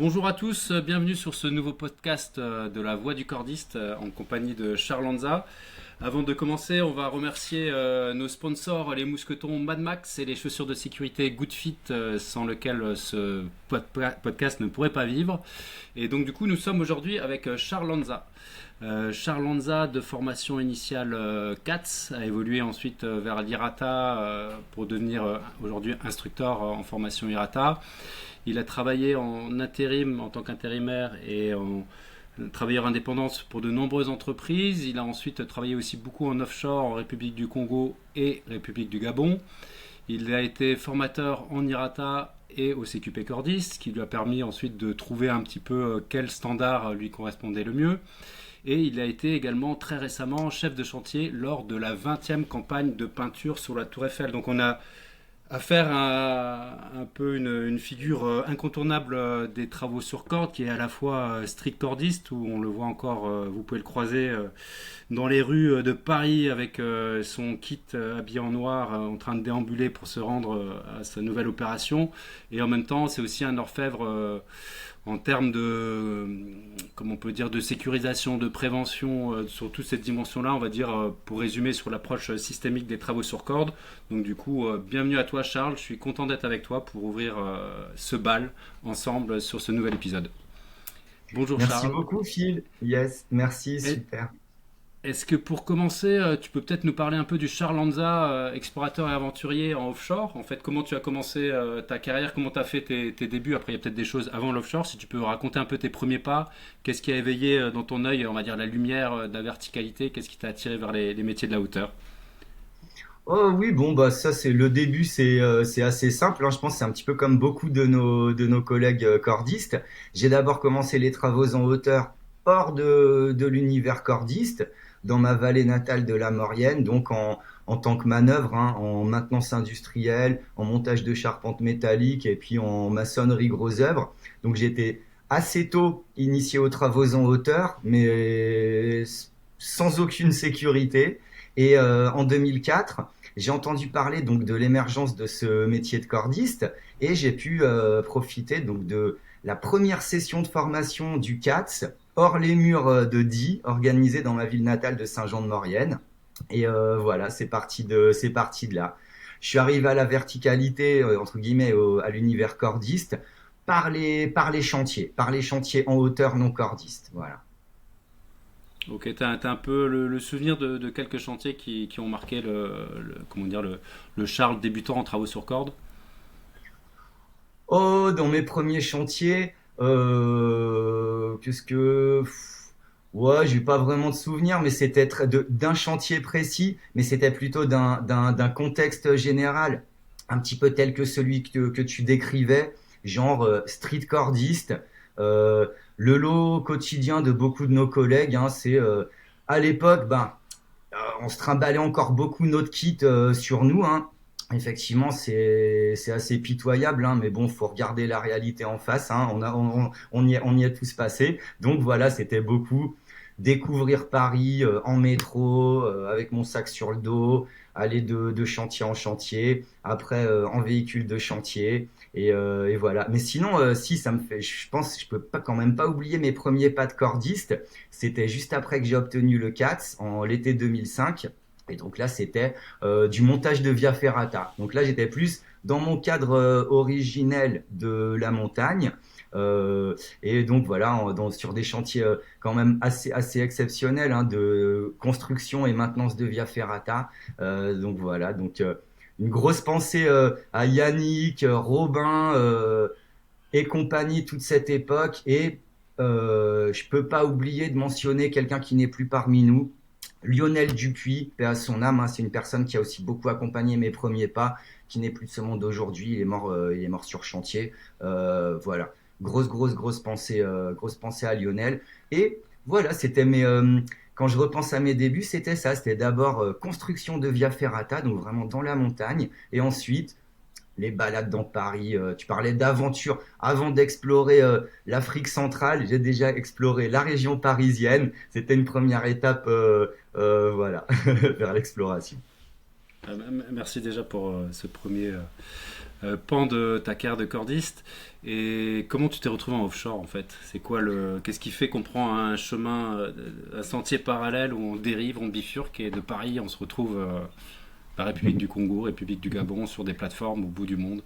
Bonjour à tous, bienvenue sur ce nouveau podcast de la Voix du Cordiste en compagnie de Charles Lanza. Avant de commencer, on va remercier nos sponsors, les mousquetons Mad Max et les chaussures de sécurité Goodfit, sans lesquelles ce podcast ne pourrait pas vivre. Et donc du coup, nous sommes aujourd'hui avec Charles Lanza. Charles Lanza, de formation initiale CATS, a évolué ensuite vers l'IRATA pour devenir aujourd'hui instructeur en formation IRATA. Il a travaillé en intérim en tant qu'intérimaire et en travailleur indépendant pour de nombreuses entreprises. Il a ensuite travaillé aussi beaucoup en offshore en République du Congo et République du Gabon. Il a été formateur en IRATA et au CQP Cordiste, ce qui lui a permis ensuite de trouver un petit peu quel standard lui correspondait le mieux. Et il a été également très récemment chef de chantier lors de la 20e campagne de peinture sur la Tour Eiffel. Donc on a affaire à un peu une figure incontournable des travaux sur corde, qui est à la fois street cordiste, où on le voit encore, vous pouvez le croiser dans les rues de Paris avec son kit habillé en noir en train de déambuler pour se rendre à sa nouvelle opération. Et en même temps, c'est aussi un orfèvre en termes de, comment on peut dire, de sécurisation, de prévention, sur toute cette dimension-là, on va dire, pour résumer sur l'approche systémique des travaux sur corde. Donc du coup, bienvenue à toi Charles, je suis content d'être avec toi pour ouvrir ce bal ensemble sur ce nouvel épisode. Bonjour Merci Charles. beaucoup, Phil. Yes, merci, Et- super. Est-ce que pour commencer, tu peux peut-être nous parler un peu du Charles Lanza, explorateur et aventurier en offshore? En fait, comment tu as commencé ta carrière, comment tu as fait tes débuts? Après, il y a peut-être des choses avant l'offshore. Si tu peux raconter un peu tes premiers pas, qu'est-ce qui a éveillé dans ton œil, on va dire, la lumière de la verticalité? Qu'est-ce qui t'a attiré vers les métiers de la hauteur? Oh oui, bon bah ça c'est le début, c'est assez simple, hein. Je pense que c'est un petit peu comme beaucoup de nos collègues cordistes. J'ai d'abord commencé les travaux en hauteur hors de l'univers cordiste, dans ma vallée natale de la Maurienne, donc en tant que manœuvre, hein, en maintenance industrielle, en montage de charpente métallique et puis en maçonnerie gros œuvre. Donc j'étais assez tôt initié aux travaux en hauteur, mais sans aucune sécurité. Et en 2004, j'ai entendu parler donc de l'émergence de ce métier de cordiste et j'ai pu profiter donc de la première session de formation du CATS hors les murs de Die, organisée dans ma ville natale de Saint-Jean-de-Maurienne. Et voilà, c'est parti de là. Je suis arrivé à la verticalité entre guillemets à l'univers cordiste par les chantiers en hauteur non cordiste. Voilà. Ok, t'as un peu le souvenir de quelques chantiers qui ont marqué comment dire, le Charles débutant en travaux sur corde? Oh, dans mes premiers chantiers, qu'est-ce que... Ouais, j'ai pas vraiment de souvenirs, mais c'était d'un chantier précis, mais c'était plutôt d'un contexte général, un petit peu tel que celui que tu décrivais, genre street cordiste. Le lot quotidien de beaucoup de nos collègues, hein, c'est à l'époque, ben, on se trimballait encore beaucoup notre kit sur nous, hein. Effectivement, c'est assez pitoyable, hein, mais bon, faut regarder la réalité en face, hein. On y est tous passés. Donc voilà, c'était beaucoup découvrir Paris en métro, avec mon sac sur le dos, aller de chantier en chantier, après en véhicule de chantier, et voilà. Mais sinon, si ça me fait, je pense, je peux pas quand même pas oublier mes premiers pas de cordiste. C'était juste après que j'ai obtenu le CATS en l'été 2005. Et donc là, c'était du montage de via ferrata. Donc là, j'étais plus dans mon cadre originel de la montagne. Et donc voilà, sur des chantiers quand même assez exceptionnels, hein, de construction et maintenance de via ferrata. Donc voilà, donc une grosse pensée à Yannick, Robin et compagnie, toute cette époque. Et je peux pas oublier de mentionner quelqu'un qui n'est plus parmi nous, Lionel Dupuis, paix à son âme, hein. C'est une personne qui a aussi beaucoup accompagné mes premiers pas, qui n'est plus de ce monde aujourd'hui. Il est mort sur chantier. Voilà, grosse pensée à Lionel. Et voilà, quand je repense à mes débuts, c'était ça. C'était d'abord construction de via ferrata, donc vraiment dans la montagne, et ensuite les balades dans Paris. Tu parlais d'aventure. Avant d'explorer l'Afrique centrale, j'ai déjà exploré la région parisienne. C'était une première étape, voilà, vers l'exploration. Merci déjà pour ce premier pan de ta carrière de cordiste. Et comment tu t'es retrouvé en offshore en fait? C'est quoi qu'est-ce qui fait qu'on prend un chemin, un sentier parallèle où on dérive, on bifurque et de Paris on se retrouve la République du Congo, République du Gabon sur des plateformes au bout du monde?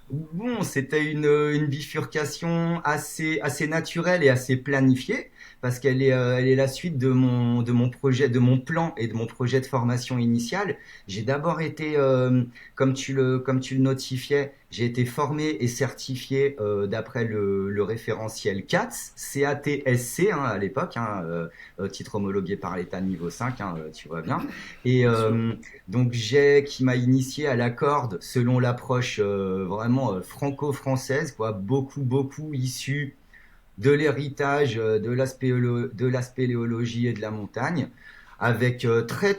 Bon, c'était une bifurcation assez naturelle et assez planifiée, parce elle est la suite de mon projet, de mon plan et de mon projet de formation initiale. J'ai d'abord été, comme tu le notifiais, j'ai été formé et certifié d'après le référentiel CATS, C-A-T-S-C hein, à l'époque, titre homologué par l'État niveau 5, tu vois bien. Et Bien sûr. donc qui m'a initié à la corde selon l'approche vraiment franco-française, quoi, beaucoup issu de l'héritage de la spéléologie et de la montagne, avec très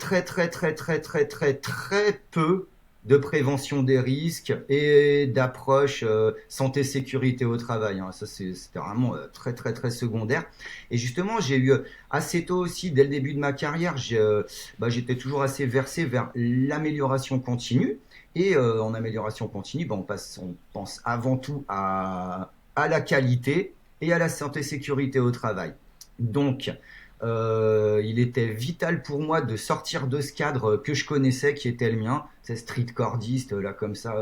peu de prévention des risques et d'approche santé sécurité au travail. Ça c'était vraiment très secondaire. Et justement, j'ai eu assez tôt aussi, dès le début de ma carrière, j'étais toujours assez versé vers l'amélioration continue. Et en amélioration continue, on pense avant tout à la qualité et à la santé sécurité au travail. Donc, il était vital pour moi de sortir de ce cadre que je connaissais, qui était le mien, c'est street cordiste, là comme ça.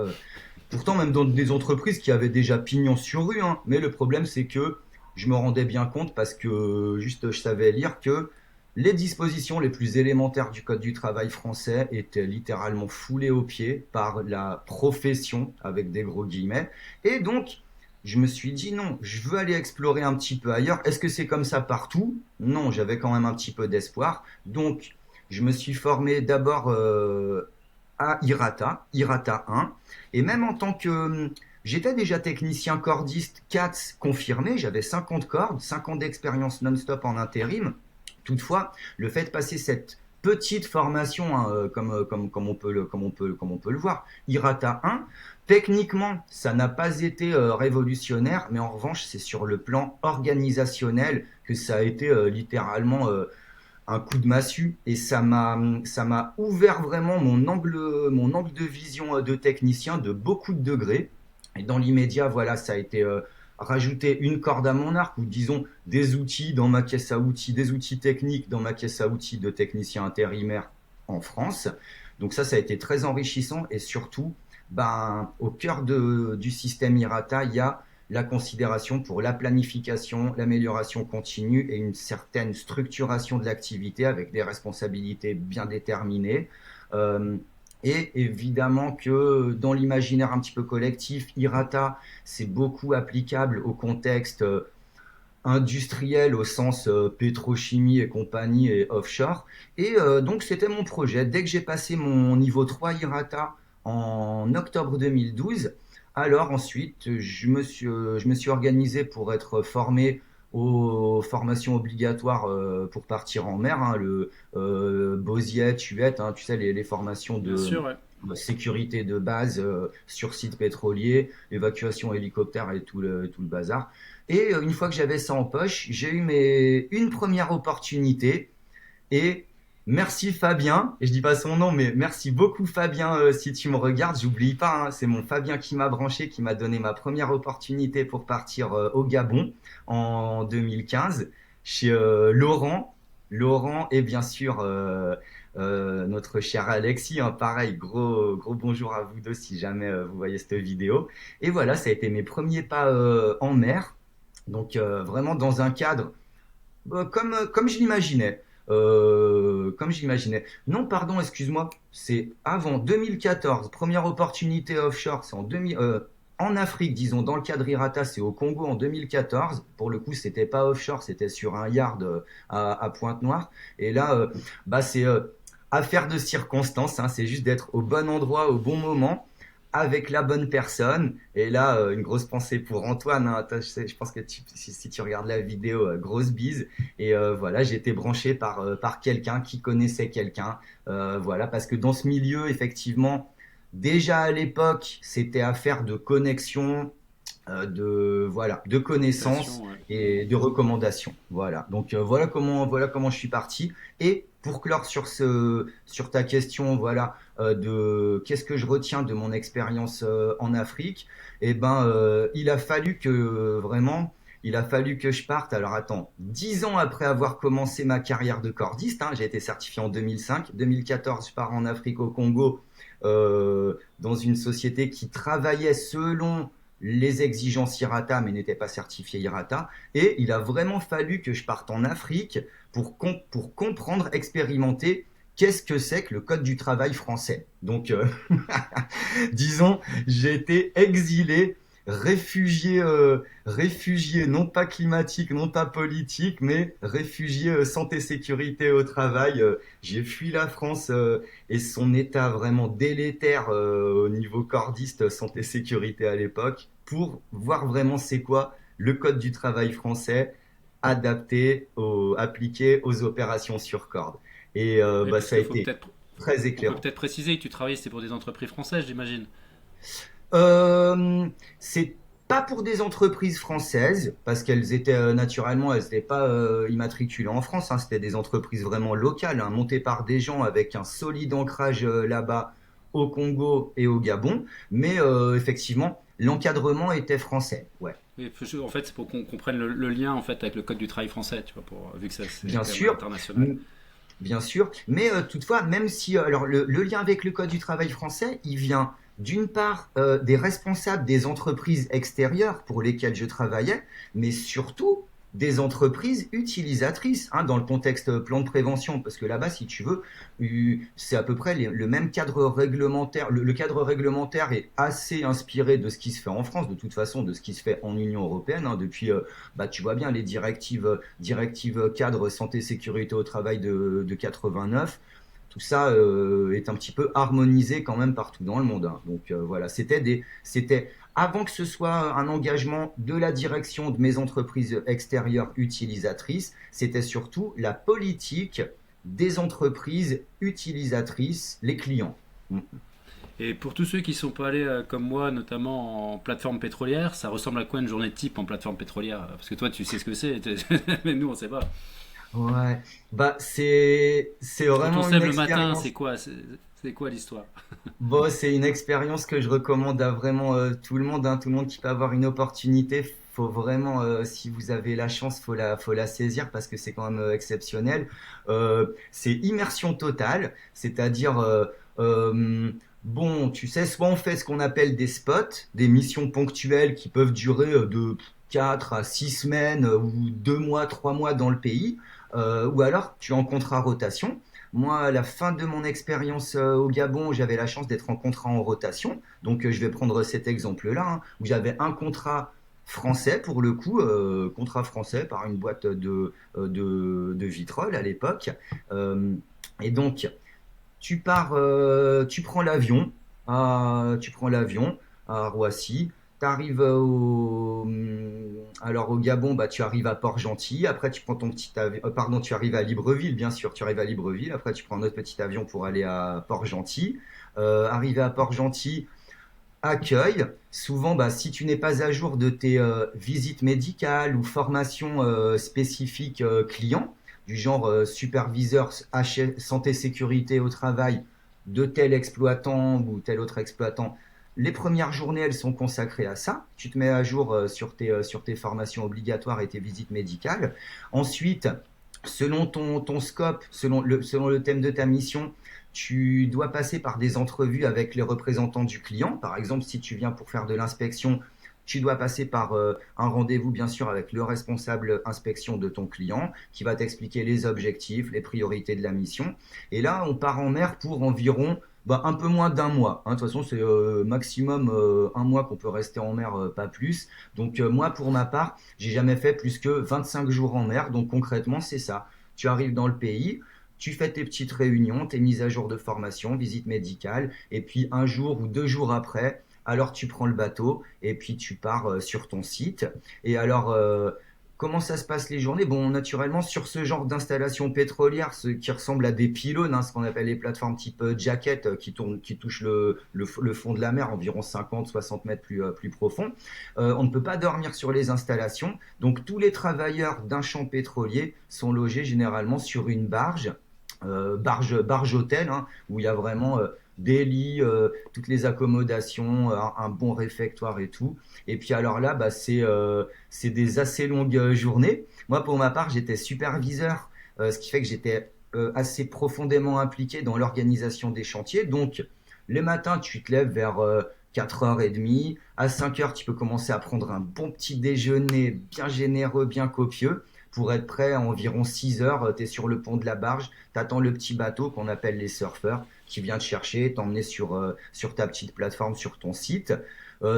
Pourtant, même dans des entreprises qui avaient déjà pignon sur rue, hein. Mais le problème, c'est que je me rendais bien compte parce que juste je savais lire que les dispositions les plus élémentaires du Code du travail français étaient littéralement foulées aux pieds par la profession, avec des gros guillemets. Et donc, je me suis dit non, je veux aller explorer un petit peu ailleurs. Est-ce que c'est comme ça partout? Non, j'avais quand même un petit peu d'espoir. Donc, je me suis formé d'abord à IRATA 1. Et même en tant que... J'étais déjà technicien cordiste CATS confirmé, j'avais 50 cordes, 5 ans d'expérience non-stop en intérim. Toutefois, le fait de passer cette petite formation, comme on peut le voir, IRATA 1, techniquement, ça n'a pas été révolutionnaire, mais en revanche, c'est sur le plan organisationnel que ça a été littéralement un coup de massue et ça m'a ouvert vraiment mon angle de vision de technicien de beaucoup de degrés. Et dans l'immédiat, voilà, ça a été rajouter une corde à mon arc, ou disons des outils dans ma caisse à outils, des outils techniques dans ma caisse à outils de technicien intérimaire en France. Donc ça a été très enrichissant et surtout, au cœur du système IRATA, il y a la considération pour la planification, l'amélioration continue et une certaine structuration de l'activité avec des responsabilités bien déterminées. Euh, et évidemment que dans l'imaginaire un petit peu collectif, IRATA, c'est beaucoup applicable au contexte industriel au sens pétrochimie et compagnie et offshore. Et donc c'était mon projet. Dès que j'ai passé mon niveau 3 IRATA en octobre 2012, alors ensuite je me suis organisé pour être formé aux formations obligatoires pour partir en mer, le BOSIET, UET, tu sais les formations Bien de sûr, ouais. sécurité de base sur site pétrolier, évacuation hélicoptère et tout le bazar. Et une fois que j'avais ça en poche, j'ai eu une première opportunité. Et merci Fabien, et je dis pas son nom, mais merci beaucoup Fabien si tu me regardes, j'oublie pas, c'est mon Fabien qui m'a branché, qui m'a donné ma première opportunité pour partir au Gabon en 2015 chez Laurent et bien sûr notre cher Alexis, pareil, gros bonjour à vous deux si jamais vous voyez cette vidéo. Et voilà, ça a été mes premiers pas en mer, donc vraiment dans un cadre comme je l'imaginais. Comme je l'imaginais. Non, pardon, excuse-moi. C'est avant 2014. Première opportunité offshore, c'est en Afrique, disons, dans le cadre IRATA, c'est au Congo en 2014. Pour le coup, c'était pas offshore, c'était sur un yard à Pointe-Noire. Et là, c'est affaire de circonstances. C'est juste d'être au bon endroit, au bon moment, avec la bonne personne. Et là, une grosse pensée pour Antoine. Je pense que si tu regardes la vidéo, grosse bise. Et voilà, j'ai été branché par quelqu'un qui connaissait quelqu'un. Voilà, parce que dans ce milieu, effectivement, déjà à l'époque, c'était affaire de connexion, de connaissances Station, ouais. et de recommandations. Voilà. Donc voilà comment je suis parti. Et pour clore sur ta question, voilà, de qu'est-ce que je retiens de mon expérience en Afrique, eh ben, il a fallu que je parte. Alors attends, 10 ans après avoir commencé ma carrière de cordiste, hein, j'ai été certifié en 2005. 2014, je pars en Afrique au Congo dans une société qui travaillait selon les exigences IRATA, mais n'était pas certifiée IRATA. Et il a vraiment fallu que je parte en Afrique pour comprendre, expérimenter qu'est-ce que c'est que le code du travail français. Donc, disons, j'ai été exilé, réfugié non pas climatique, non pas politique, mais réfugié santé sécurité au travail. J'ai fui la France et son état vraiment délétère au niveau cordiste santé sécurité à l'époque pour voir vraiment c'est quoi le code du travail français appliqué aux opérations sur corde. Et Oui, parce ça a qu'il faut été peut-être très on peut éclairant. peut-être préciser que tu travailles, c'est pour des entreprises françaises, j'imagine. C'est pas pour des entreprises françaises, parce qu'elles étaient naturellement, elles n'étaient pas immatriculées en France, hein, c'était des entreprises vraiment locales, hein, montées par des gens avec un solide ancrage là-bas au Congo et au Gabon, mais effectivement, l'encadrement était français, ouais. Oui, en fait, c'est pour qu'on comprenne le lien en fait avec le code du travail français, tu vois, vu que ça c'est Bien quand même sûr, international. bien sûr, mais toutefois, même si alors le lien avec le Code du travail français, il vient d'une part des responsables des entreprises extérieures pour lesquelles je travaillais, mais surtout des entreprises utilisatrices, hein, dans le contexte plan de prévention, parce que là-bas, si tu veux, c'est à peu près le même cadre réglementaire. Le cadre réglementaire est assez inspiré de ce qui se fait en France, de toute façon, de ce qui se fait en Union européenne, hein, depuis, bah, tu vois bien, les directives cadre santé sécurité au travail de 89. Tout ça est un petit peu harmonisé quand même partout dans le monde, hein. Donc voilà, c'était avant que ce soit un engagement de la direction de mes entreprises extérieures utilisatrices, c'était surtout la politique des entreprises utilisatrices, les clients. Mm. Et pour tous ceux qui sont pas allés comme moi, notamment en plateforme pétrolière, ça ressemble à quoi une journée type en plateforme pétrolière? Parce que toi, tu sais ce que c'est, mais nous, on sait pas. Ouais, bah c'est Quand on vraiment se une lève le matin, expérience. c'est quoi l'histoire? Bon, c'est une expérience que je recommande à vraiment tout le monde, hein, tout le monde qui peut avoir une opportunité. Faut vraiment, si vous avez la chance, faut la saisir parce que c'est quand même exceptionnel. C'est immersion totale, c'est-à-dire, bon, tu sais, soit on fait ce qu'on appelle des spots, des missions ponctuelles qui peuvent durer de 4 à 6 semaines ou 2 mois, 3 mois dans le pays, ou alors tu es en contrat rotation. Moi, à la fin de mon expérience au Gabon, j'avais la chance d'être en contrat en rotation. Donc, je vais prendre cet exemple-là, hein, où j'avais un contrat français, pour le coup, contrat français par une boîte de vitrolles à l'époque. Euh, et donc, tu prends l'avion à Roissy, t'arrives alors au Gabon, bah tu arrives à Port-Gentil, après tu prends ton petit avion, pardon, tu arrives à Libreville, bien sûr, tu arrives à Libreville, après tu prends un autre petit avion pour aller à Port-Gentil. Arrivé à Port-Gentil, accueil. Souvent, bah, si tu n'es pas à jour de tes visites médicales ou formations spécifiques clients, du genre superviseur santé sécurité au travail de tel exploitant ou tel autre exploitant, les premières journées, elles sont consacrées à ça. Tu te mets à jour sur tes formations obligatoires et tes visites médicales. Ensuite, selon ton scope, selon le thème de ta mission, tu dois passer par des entrevues avec les représentants du client. Par exemple, si tu viens pour faire de l'inspection, tu dois passer par un rendez-vous, bien sûr, avec le responsable inspection de ton client, qui va t'expliquer les objectifs, les priorités de la mission. Et là, on part en mer pour environ bah, un peu moins d'un mois, hein. De toute façon, c'est maximum un mois qu'on peut rester en mer, pas plus. Donc moi, pour ma part, j'ai jamais fait plus que 25 jours en mer. Donc concrètement, c'est ça. Tu arrives dans le pays, tu fais tes petites réunions, tes mises à jour de formation, visite médicale, et puis un jour ou 2 jours après, alors tu prends le bateau et puis tu pars sur ton site. Et alors, comment ça se passe les journées? Bon, naturellement, sur ce genre d'installation pétrolière, ce qui ressemble à des pylônes, hein, ce qu'on appelle les plateformes type jacket, qui touchent le fond de la mer, environ 50-60 mètres plus profond, on ne peut pas dormir sur les installations. Donc, tous les travailleurs d'un champ pétrolier sont logés généralement sur une barge barge hôtel, hein, où il y a vraiment des lits, toutes les accommodations, un bon réfectoire et tout. Et puis alors là, bah, c'est des assez longues journées. Moi, pour ma part, j'étais superviseur, ce qui fait que j'étais assez profondément impliqué dans l'organisation des chantiers. Donc, les matins, tu te lèves vers 4h30. À 5h, tu peux commencer à prendre un bon petit déjeuner bien généreux, bien copieux. Pour être prêt à environ 6h, tu es sur le pont de la barge, tu attends le petit bateau qu'on appelle les surfeurs qui vient te chercher, t'emmener sur ta petite plateforme, sur ton site.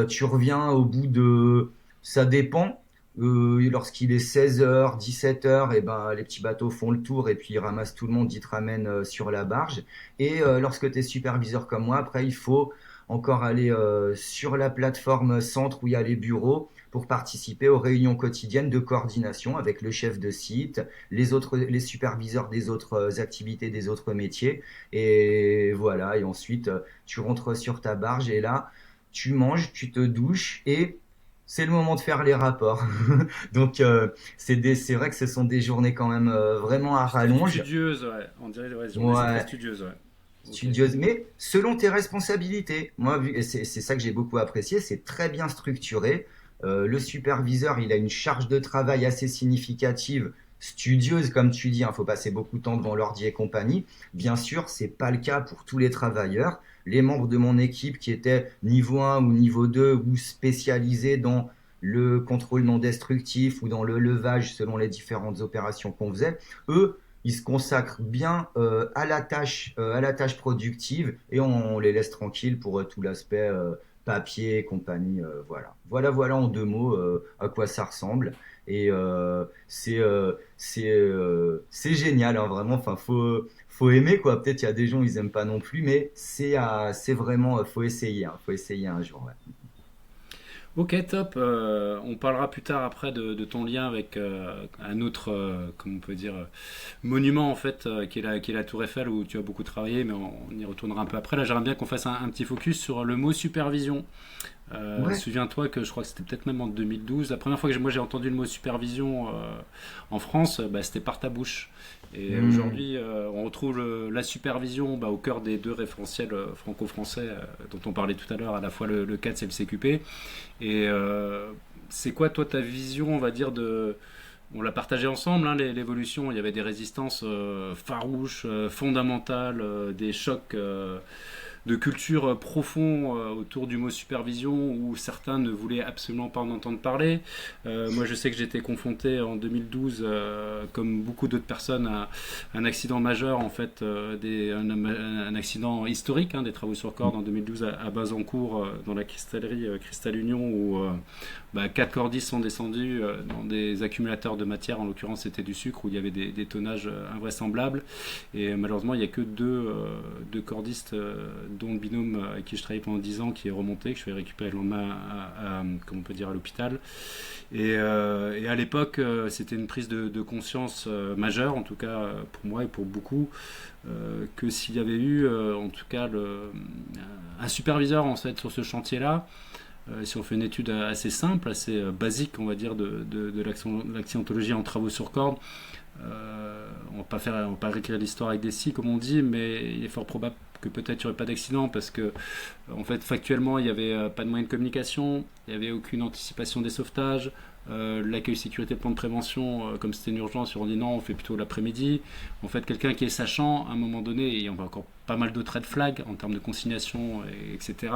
Tu reviens au bout de... Ça dépend. Lorsqu'il est 16h, 17h, et ben, les petits bateaux font le tour et puis ils ramassent tout le monde, ils te ramènent sur la barge. Et lorsque tu es superviseur comme moi, après, il faut encore aller sur la plateforme centre où il y a les bureaux pour participer aux réunions quotidiennes de coordination avec le chef de site, les superviseurs des autres activités, des autres métiers. Et voilà, et ensuite, tu rentres sur ta barge et là, tu manges, tu te douches et c'est le moment de faire les rapports. Donc, c'est vrai que ce sont des journées quand même vraiment à rallonge. Studieuse, ouais. On dirait, ouais, journée, c'est très Ouais, studieuse, ouais. Ok. studieuse, mais selon tes responsabilités. Moi, et c'est ça que j'ai beaucoup apprécié, c'est très bien structuré. Le superviseur, il a une charge de travail assez significative, studieuse, comme tu dis, il faut passer beaucoup de temps devant l'ordi et compagnie. Bien sûr, c'est pas le cas pour tous les travailleurs. Les membres de mon équipe qui étaient niveau 1 ou niveau 2 ou spécialisés dans le contrôle non destructif ou dans le levage selon les différentes opérations qu'on faisait, eux, ils se consacrent bien à la tâche productive et on les laisse tranquilles pour tout l'aspect papier et compagnie. Voilà en 2 mots à quoi ça ressemble. Et c'est génial, hein, vraiment. Enfin, faut aimer quoi. Peut-être il y a des gens ils aiment pas non plus, mais c'est vraiment faut essayer. Hein, faut essayer un jour. Ouais. Ok, top. On parlera plus tard après de ton lien avec un autre, comment on peut dire, monument en fait, qui est la Tour Eiffel où tu as beaucoup travaillé, mais on y retournera un peu après. Là, j'aimerais bien qu'on fasse un petit focus sur le mot supervision. Ouais. Souviens-toi que je crois que c'était peut-être même en 2012. La première fois que moi j'ai entendu le mot supervision en France, bah, c'était par ta bouche. Et Hmm. aujourd'hui, on retrouve la supervision bah, au cœur des deux référentiels franco-français dont on parlait tout à l'heure, à la fois le CATS et le CQP. Et c'est quoi, toi, ta vision, on va dire, de. On l'a partagé ensemble, hein, l'évolution. Il y avait des résistances farouches, fondamentales, des chocs de culture profond autour du mot supervision où certains ne voulaient absolument pas en entendre parler. Moi, je sais que j'étais confronté en 2012, comme beaucoup d'autres personnes, à un accident majeur, en fait, un accident historique, hein, des travaux sur corde en 2012 à Bazancourt, dans la cristallerie Cristal Union, où 4 cordistes sont descendus dans des accumulateurs de matière, en l'occurrence c'était du sucre, où il y avait des tonnages invraisemblables. Et malheureusement, il n'y a que deux cordistes, dont le binôme avec qui je travaillais pendant 10 ans, qui est remonté, que je vais récupérer le lendemain comment on peut dire, à l'hôpital. Et à l'époque, c'était une prise de conscience majeure, en tout cas pour moi et pour beaucoup, que s'il y avait eu, en tout cas, un superviseur en fait, sur ce chantier-là, si on fait une étude assez simple, assez basique, on va dire, de l'accidentologie en travaux sur corde, on va pas réécrire l'histoire avec des si, comme on dit, mais il est fort probable que peut-être il n'y aurait pas d'accident parce que, en fait, factuellement, il n'y avait pas de moyens de communication, il n'y avait aucune anticipation des sauvetages. L'accueil sécurité, le plan de prévention, comme c'était une urgence, on dit non, on fait plutôt l'après-midi. En fait, quelqu'un qui est sachant, à un moment donné, et on va encore pas mal d'autres red flags en termes de consignation, etc.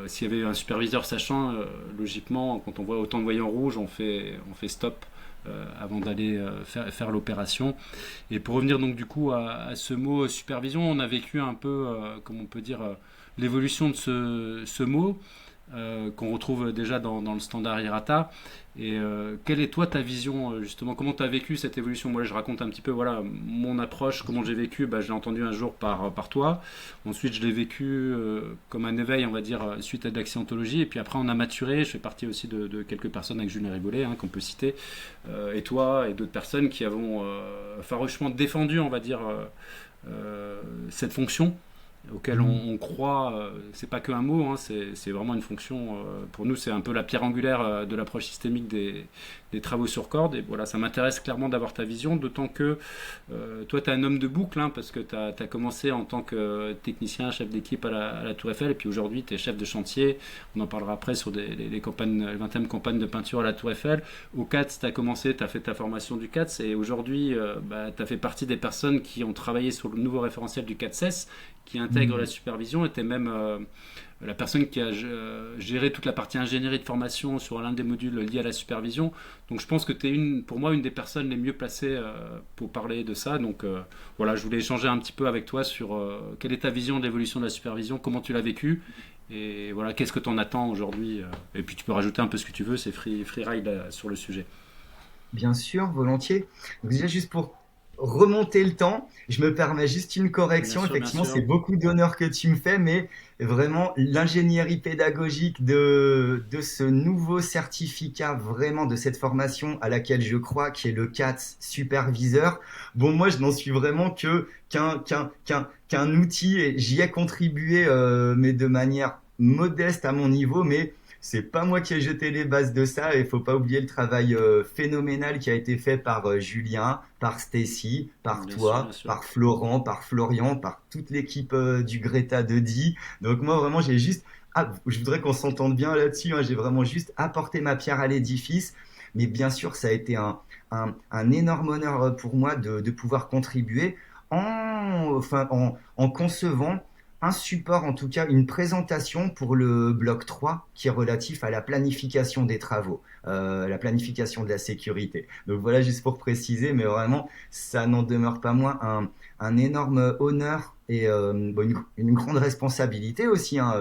S'il y avait un superviseur sachant, logiquement, quand on voit autant de voyants rouges, on fait stop avant d'aller faire l'opération. Et pour revenir donc du coup à ce mot supervision, on a vécu un peu, comme on peut dire, l'évolution de ce mot qu'on retrouve déjà dans le standard IRATA. Et quelle est toi ta vision justement? Comment tu as vécu cette évolution? Moi je raconte un petit peu voilà, mon approche, comment j'ai vécu. Je l'ai entendu un jour par toi. Ensuite je l'ai vécu comme un éveil on va dire suite à de l'accidentologie. Et puis après on a maturé. Je fais partie aussi de quelques personnes avec Julien Rigolet hein, qu'on peut citer. Et toi et d'autres personnes qui avons farouchement défendu on va dire cette fonction auquel Hmm. on croit, c'est pas qu'un mot, hein, c'est vraiment une fonction. Pour nous, c'est un peu la pierre angulaire de l'approche systémique des des travaux sur corde. Et voilà, ça m'intéresse clairement d'avoir ta vision, d'autant que toi, tu es un homme de boucle, hein, parce que tu as commencé en tant que technicien, chef d'équipe à la Tour Eiffel, et puis aujourd'hui, tu es chef de chantier. On en parlera après sur les campagnes, les 20e campagnes de peinture à la Tour Eiffel. Au CATS, tu as commencé, tu as fait ta formation du CATS, et aujourd'hui, tu as fait partie des personnes qui ont travaillé sur le nouveau référentiel du CATSES, qui intègre la supervision, et tu es même la personne qui a géré toute la partie ingénierie de formation sur l'un des modules liés à la supervision. Donc je pense que tu es pour moi une des personnes les mieux placées pour parler de ça. Donc voilà, je voulais échanger un petit peu avec toi sur quelle est ta vision de l'évolution de la supervision, comment tu l'as vécu, et voilà, qu'est-ce que tu en attends aujourd'hui. Et puis tu peux rajouter un peu ce que tu veux, c'est free ride sur le sujet. Bien sûr, volontiers. Donc déjà, juste pour remonter le temps, je me permets juste une Bien correction. sûr, bien Effectivement, c'est sûr. beaucoup d'honneur que tu me fais, mais vraiment, l'ingénierie pédagogique de ce nouveau certificat, vraiment de cette formation à laquelle je crois, qui est le CATS superviseur. Bon, moi, je n'en suis vraiment qu'un outil et j'y ai contribué, mais de manière modeste à mon niveau, mais c'est pas moi qui ai jeté les bases de ça et il faut pas oublier le travail phénoménal qui a été fait par Julien, par Stacy, par Bien sûr, bien toi, sûr. par Florent, par Florian, par toute l'équipe du Greta de Die. Donc moi vraiment j'ai juste je voudrais qu'on s'entende bien là-dessus, hein. J'ai vraiment juste apporté ma pierre à l'édifice. Mais bien sûr, ça a été un énorme honneur pour moi de pouvoir contribuer en concevant un support, en tout cas une présentation pour le bloc 3 qui est relatif à la planification des travaux, la planification de la sécurité. Donc voilà, juste pour préciser, mais vraiment, ça n'en demeure pas moins un énorme honneur et bon, une grande responsabilité aussi, hein,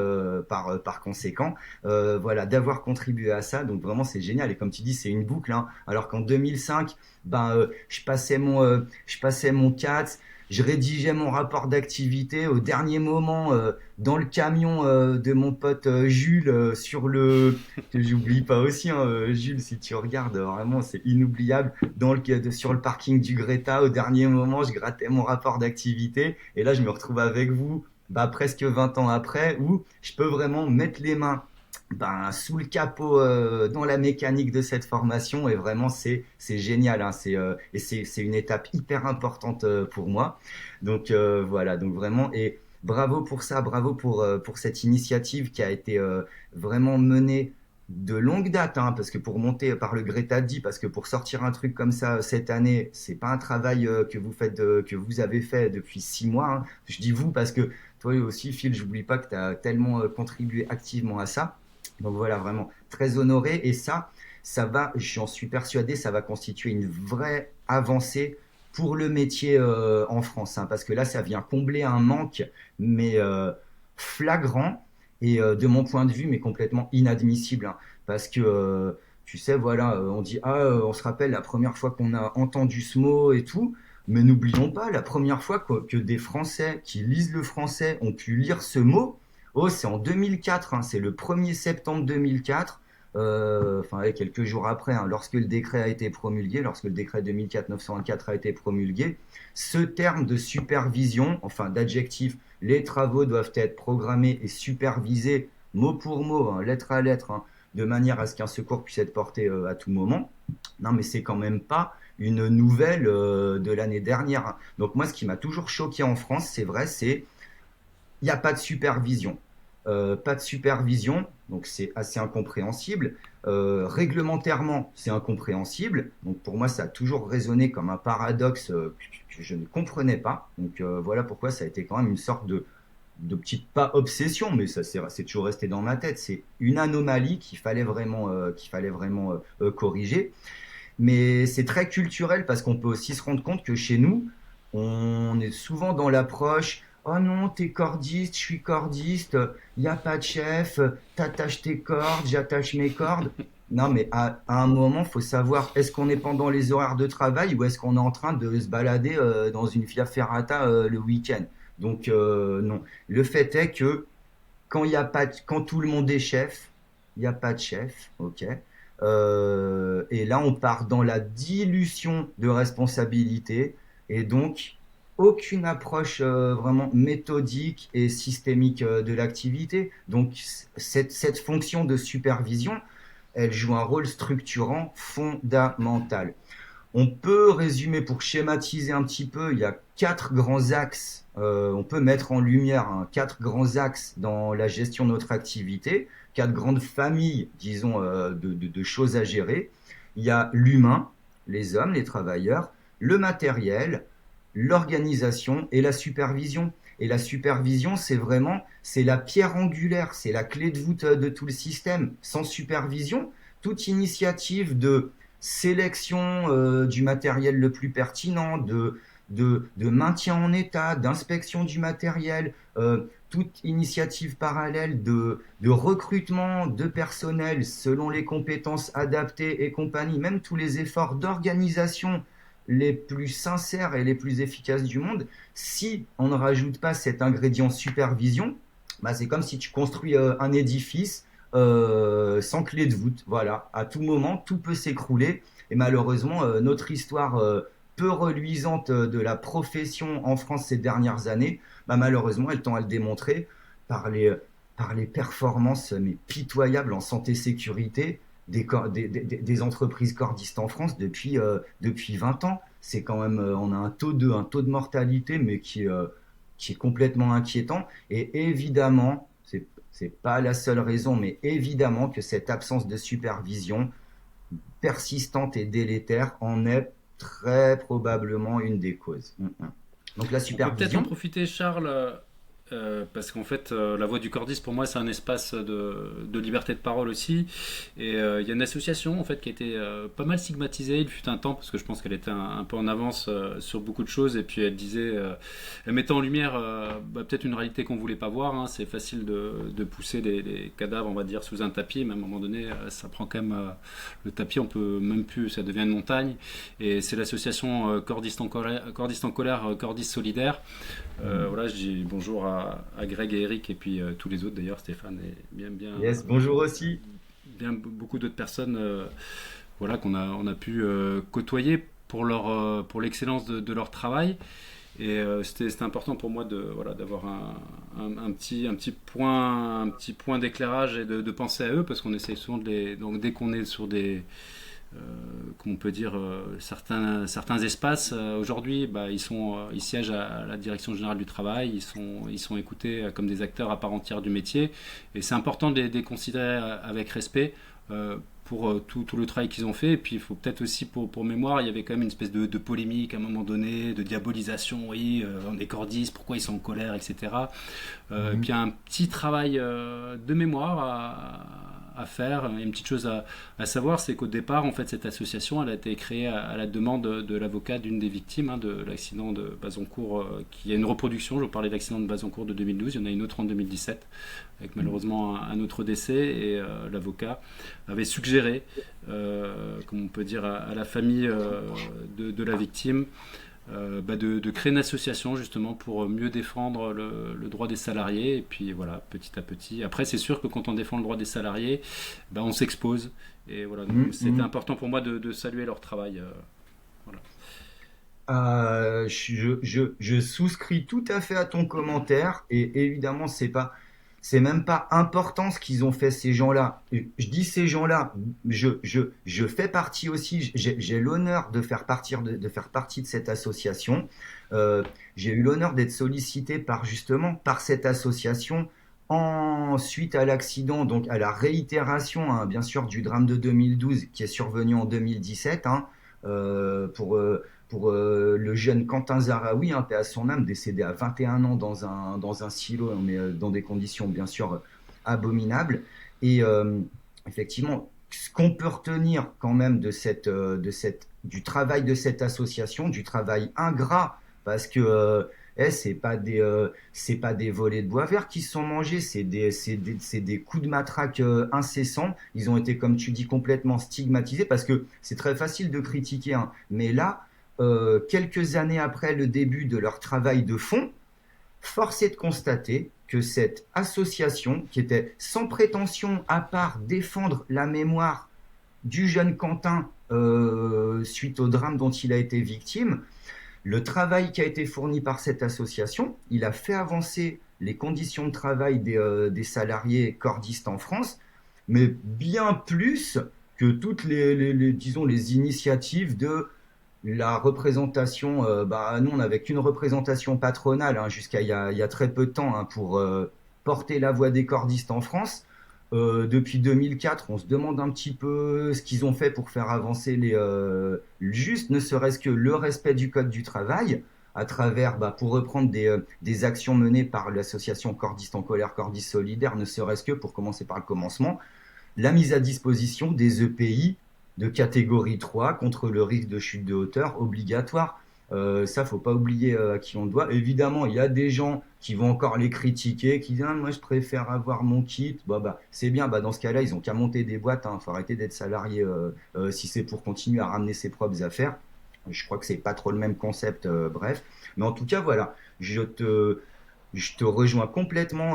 par conséquent, voilà, d'avoir contribué à ça. Donc vraiment, c'est génial. Et comme tu dis, c'est une boucle, hein. Alors qu'en 2005, je passais mon CAT, je rédigeais mon rapport d'activité au dernier moment dans le camion de mon pote Jules que j'oublie pas aussi, hein, Jules, si tu regardes, vraiment c'est inoubliable, sur le parking du Greta au dernier moment je grattais mon rapport d'activité et là je me retrouve avec vous presque 20 ans après où je peux vraiment mettre les mains sous le capot dans la mécanique de cette formation et vraiment c'est génial, hein, c'est une étape hyper importante pour moi. Donc voilà, donc vraiment et bravo pour ça, bravo pour cette initiative qui a été vraiment menée de longue date, hein, parce que pour monter par le Greta dit, parce que pour sortir un truc comme ça cette année, c'est pas un travail que vous avez fait depuis 6 mois, hein. Je dis vous parce que toi aussi, Phil, j'oublie pas que tu as tellement contribué activement à ça. Donc voilà, vraiment très honoré. Et ça va, j'en suis persuadé, ça va constituer une vraie avancée pour le métier en France, hein, parce que là, ça vient combler un manque, mais flagrant, et de mon point de vue, mais complètement inadmissible, hein, parce que, tu sais, voilà, on dit, on se rappelle la première fois qu'on a entendu ce mot et tout, mais n'oublions pas, la première fois que des Français qui lisent le français ont pu lire ce mot, oh, c'est en 2004, hein, c'est le 1er septembre 2004, enfin ouais, quelques jours après, hein, lorsque le décret a été promulgué, lorsque le décret 2004-924 a été promulgué, ce terme de supervision, enfin d'adjectif, les travaux doivent être programmés et supervisés mot pour mot, hein, lettre à lettre, hein, de manière à ce qu'un secours puisse être porté à tout moment. Non, mais c'est quand même pas une nouvelle de l'année dernière, hein. Donc moi, ce qui m'a toujours choqué en France, c'est vrai, c'est il n'y a pas de supervision. Pas de supervision, donc c'est assez incompréhensible. Réglementairement, c'est incompréhensible. Donc pour moi, ça a toujours résonné comme un paradoxe que je ne comprenais pas. Donc voilà pourquoi ça a été quand même une sorte de petite, pas obsession, mais ça c'est toujours resté dans ma tête. C'est une anomalie qu'il fallait vraiment corriger. Mais c'est très culturel parce qu'on peut aussi se rendre compte que chez nous, on est souvent dans l'approche oh non, t'es cordiste, je suis cordiste, il n'y a pas de chef, t'attaches tes cordes, j'attache mes cordes. Non, mais à un moment, il faut savoir est-ce qu'on est pendant les horaires de travail ou est-ce qu'on est en train de se balader dans une Via Ferrata le week-end. Donc, non. Le fait est que quand tout le monde est chef, il n'y a pas de chef, ok. Et là, on part dans la dilution de responsabilité et donc aucune approche vraiment méthodique et systémique de l'activité. Donc, cette fonction de supervision, elle joue un rôle structurant fondamental. On peut résumer pour schématiser un petit peu, il y a quatre grands axes, on peut mettre en lumière quatre grands axes dans la gestion de notre activité, quatre grandes familles, disons, de choses à gérer. Il y a l'humain, les hommes, les travailleurs, le matériel, l'organisation et la supervision. Et la supervision, c'est la pierre angulaire, c'est la clé de voûte de tout le système. Sans supervision, toute initiative de sélection du matériel le plus pertinent, de maintien en état, d'inspection du matériel, toute initiative parallèle de recrutement de personnel selon les compétences adaptées et compagnie, même tous les efforts d'organisation les plus sincères et les plus efficaces du monde, si on ne rajoute pas cet ingrédient supervision, bah c'est comme si tu construis un édifice sans clé de voûte. Voilà, à tout moment, tout peut s'écrouler. Et malheureusement, notre histoire peu reluisante de la profession en France ces dernières années, bah malheureusement, elle tend à le démontrer par par les performances mais pitoyables en santé-sécurité des entreprises cordistes en France depuis 20 ans. C'est quand même, on a un taux de mortalité, mais qui est complètement inquiétant. Et évidemment, c'est pas la seule raison, mais évidemment que cette absence de supervision persistante et délétère en est très probablement une des causes. Donc la On peut peut-être en supervision, profiter, Charles, parce qu'en fait, la Voix du Cordiste, pour moi, c'est un espace de liberté de parole aussi. Et il y a une association, en fait, qui a été pas mal stigmatisée. Il fut un temps, parce que je pense qu'elle était un peu en avance sur beaucoup de choses. Et puis elle disait, elle mettait en lumière peut-être une réalité qu'on voulait pas voir. Hein. C'est facile de pousser des cadavres, on va dire, sous un tapis. Mais à un moment donné, ça prend quand même le tapis. On peut même plus, ça devient une montagne. Et c'est l'association Cordiste en colère, Cordiste solidaire. Voilà, je dis bonjour à Greg et Eric et puis tous les autres d'ailleurs, Stéphane et yes, bonjour aussi. bien beaucoup d'autres personnes voilà, on a pu côtoyer pour l'excellence de leur travail. Et c'était important pour moi voilà, d'avoir un petit point d'éclairage et de penser à eux parce qu'on essaie souvent donc dès qu'on est sur des comment on peut dire, certains espaces aujourd'hui, ils siègent à la direction générale du travail, ils sont écoutés comme des acteurs à part entière du métier, et c'est important de les considérer avec respect pour tout le travail qu'ils ont fait. Et puis il faut peut-être aussi pour mémoire, il y avait quand même une espèce de polémique à un moment donné, de diabolisation, oui, on est cordistes, pourquoi ils sont en colère, etc. Et puis il y a un petit travail de mémoire à faire. Il y a une petite chose à savoir, c'est qu'au départ, en fait, cette association, elle a été créée à la demande de l'avocat d'une des victimes de l'accident de Bazancourt, qui a une reproduction. Je vous parlais de l'accident de Bazancourt de 2012, il y en a une autre en 2017, avec malheureusement un autre décès, et l'avocat avait suggéré, comme on peut dire, à la famille de la victime, de créer une association justement pour mieux défendre le droit des salariés. Et puis voilà, petit à petit. Après, c'est sûr que quand on défend le droit des salariés, on s'expose. Et voilà, donc c'était important pour moi de saluer leur travail. Voilà. Je souscris tout à fait à ton commentaire et évidemment c'est même pas important ce qu'ils ont fait ces gens-là. Je dis ces gens-là, je fais partie aussi, j'ai l'honneur de faire partie de cette association. J'ai eu l'honneur d'être sollicité par cette association suite à l'accident, donc à la réitération, hein, bien sûr, du drame de 2012 qui est survenu en 2017, hein, pour le jeune Quentin Zaraoui, hein, paix à son âme, décédé à 21 ans dans un silo, mais dans des conditions bien sûr abominables. Et effectivement, ce qu'on peut retenir quand même du travail de cette association, du travail ingrat, parce que c'est pas des volets de bois vert qui se sont mangés, c'est des coups de matraque incessants. Ils ont été, comme tu dis, complètement stigmatisés parce que c'est très facile de critiquer, hein, mais là, quelques années après le début de leur travail de fond, force est de constater que cette association, qui était sans prétention à part défendre la mémoire du jeune Quentin suite au drame dont il a été victime, le travail qui a été fourni par cette association, il a fait avancer les conditions de travail des salariés cordistes en France, mais bien plus que toutes disons, les initiatives de la représentation. Nous, on n'avait qu'une représentation patronale hein, jusqu'à il y a très peu de temps hein, pour porter la voix des cordistes en France. Depuis 2004, on se demande un petit peu ce qu'ils ont fait pour faire avancer juste ne serait-ce que le respect du code du travail à travers, pour reprendre des actions menées par l'association Cordistes en colère, Cordistes solidaires, ne serait-ce que pour commencer par le commencement, la mise à disposition des EPI de catégorie 3 contre le risque de chute de hauteur obligatoire. Ça, faut pas oublier à qui on doit. Évidemment, il y a des gens qui vont encore les critiquer, qui disent moi je préfère avoir mon kit. C'est bien. Dans ce cas-là, ils ont qu'à monter des boîtes. Faut arrêter d'être salarié si c'est pour continuer à ramener ses propres affaires. Je crois que c'est pas trop le même concept. Bref, mais en tout cas, voilà. Je te rejoins complètement.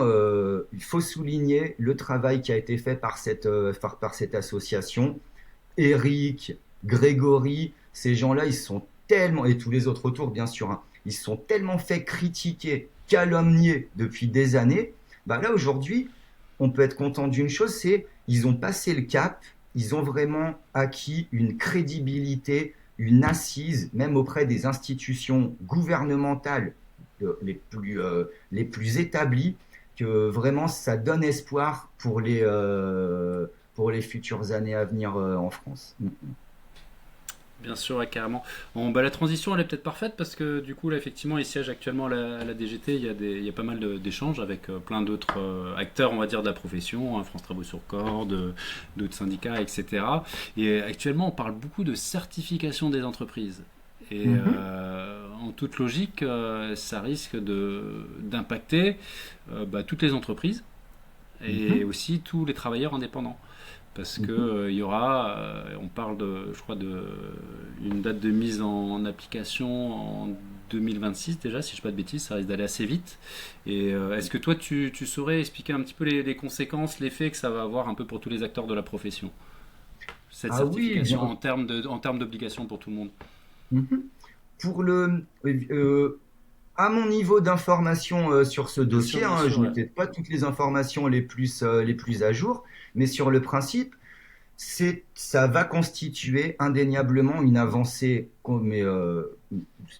Il faut souligner le travail qui a été fait par par cette association. Eric, Grégory, ces gens-là, ils sont tellement, et tous les autres autour, bien sûr, hein, ils sont tellement fait critiquer, calomnier depuis des années. Là, aujourd'hui, on peut être content d'une chose, c'est ils ont passé le cap, ils ont vraiment acquis une crédibilité, une assise, même auprès des institutions gouvernementales les plus établies, que vraiment ça donne espoir pour les futures années à venir en France. Bien sûr, ouais, carrément. La transition, elle est peut-être parfaite parce que du coup, là, effectivement, il siège actuellement à la DGT. Il y a pas mal d'échanges avec plein d'autres acteurs, on va dire, de la profession, hein, France Travaux sur Corde, d'autres syndicats, etc. Et actuellement, on parle beaucoup de certification des entreprises. Et en toute logique, ça risque d'impacter toutes les entreprises et aussi tous les travailleurs indépendants. Parce que il y aura, on parle je crois, une date de mise en application en 2026 déjà, si je ne dis pas de bêtises, ça risque d'aller assez vite. Et est-ce que toi, tu saurais expliquer un petit peu les conséquences, l'effet que ça va avoir un peu pour tous les acteurs de la profession, cette certification Oui, en termes d'obligation pour tout le monde? Mhm. Pour à mon niveau d'information sur ce dossier, Bien je sûr, n'ai ouais. peut-être pas toutes les informations les plus à jour, mais sur le principe, ça va constituer indéniablement une avancée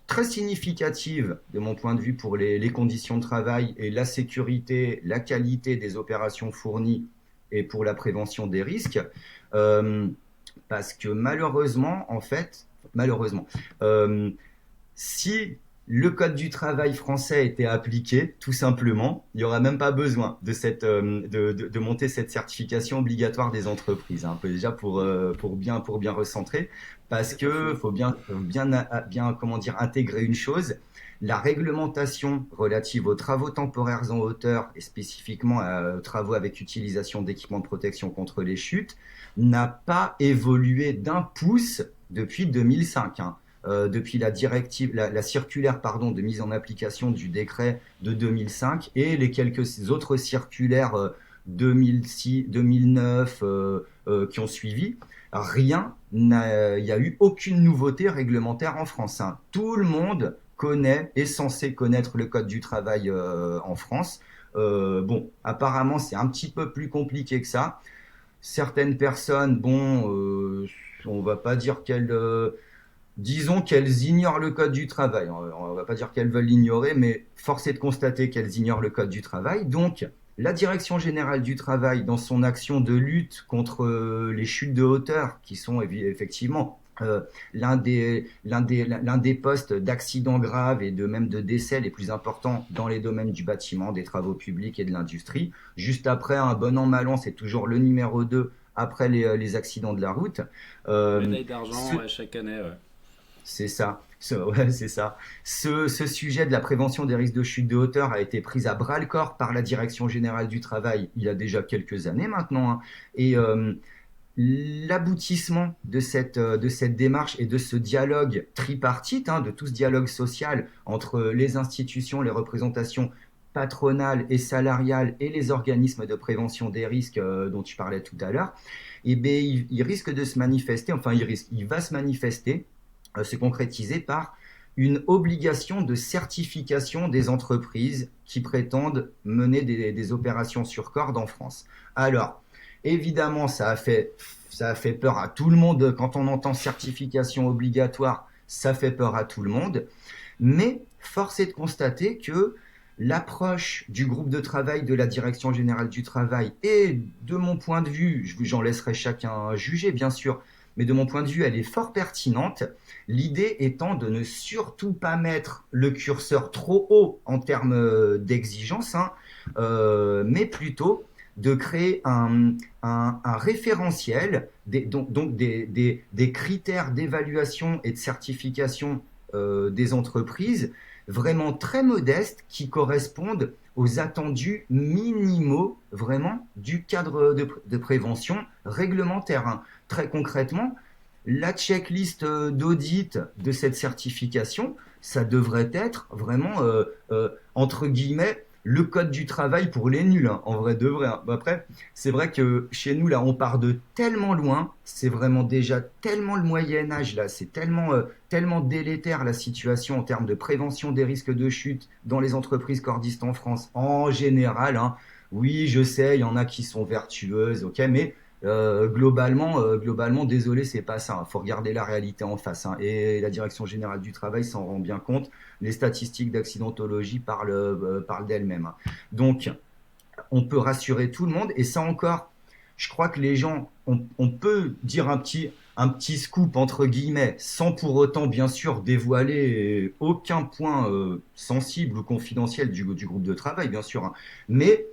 très significative de mon point de vue pour les conditions de travail et la sécurité, la qualité des opérations fournies et pour la prévention des risques. Euh, Parce que malheureusement, en fait, malheureusement, euh, si le code du travail français était appliqué, tout simplement, il n'y aurait même pas besoin de monter cette certification obligatoire des entreprises. Hein. Déjà pour bien recentrer, parce Tout à que fait. faut bien comment dire, intégrer une chose. La réglementation relative aux travaux temporaires en hauteur et spécifiquement aux travaux avec utilisation d'équipements de protection contre les chutes n'a pas évolué d'un pouce depuis 2005. Hein. Depuis la circulaire de mise en application du décret de 2005 et les quelques autres circulaires 2006, 2009 qui ont suivi, il n'y a eu aucune nouveauté réglementaire en France. Hein. Tout le monde est censé connaître le code du travail en France. Apparemment, c'est un petit peu plus compliqué que ça. Certaines personnes, on va pas dire disons qu'elles ignorent le code du travail. On ne va pas dire qu'elles veulent l'ignorer, mais force est de constater qu'elles ignorent le code du travail. Donc, la Direction générale du travail, dans son action de lutte contre les chutes de hauteur, qui sont effectivement l'un des postes d'accidents graves et même de décès les plus importants dans les domaines du bâtiment, des travaux publics et de l'industrie. Juste après, un bon an, mal an, c'est toujours le numéro 2 après les accidents de la route. Euh, Médaille ce, d'argent ouais, chaque année. Ouais. c'est ça. Ouais, c'est ça. Ce sujet de la prévention des risques de chute de hauteur a été pris à bras le corps par la Direction générale du travail il y a déjà quelques années maintenant. Hein. Et l'aboutissement de cette démarche et de ce dialogue tripartite, hein, de tout ce dialogue social entre les institutions, les représentations patronales et salariales et les organismes de prévention des risques dont tu parlais tout à l'heure, il risque de se manifester, il va se manifester se concrétiser par une obligation de certification des entreprises qui prétendent mener des opérations sur corde en France. Alors, Évidemment, ça a fait peur à tout le monde. Quand on entend certification obligatoire, ça fait peur à tout le monde. Mais force est de constater que l'approche du groupe de travail de la Direction générale du travail et de mon point de vue, j'en laisserai chacun juger bien sûr, mais de mon point de vue, elle est fort pertinente. L'idée étant de ne surtout pas mettre le curseur trop haut en termes d'exigence, hein, mais plutôt de créer un référentiel, donc des critères d'évaluation et de certification des entreprises vraiment très modestes qui correspondent aux attendus minimaux vraiment du cadre de prévention réglementaire, hein. Très concrètement, la checklist d'audit de cette certification, ça devrait être vraiment, entre guillemets, le code du travail pour les nuls, hein, en vrai de vrai, hein. Après, c'est vrai que chez nous, là, on part de tellement loin, c'est vraiment déjà tellement le Moyen Âge, là, c'est tellement délétère la situation en termes de prévention des risques de chute dans les entreprises cordistes en France, en général, hein. Oui, je sais, il y en a qui sont vertueuses, ok, mais globalement, désolé, c'est pas ça. Il faut regarder la réalité en face, hein. Et la Direction générale du travail s'en rend bien compte. Les statistiques d'accidentologie parlent d'elles-mêmes, hein. Donc, on peut rassurer tout le monde. Et ça encore, je crois que les gens, on peut dire un petit scoop entre guillemets, sans pour autant bien sûr dévoiler aucun point sensible ou confidentiel du groupe de travail, bien sûr, hein. Mais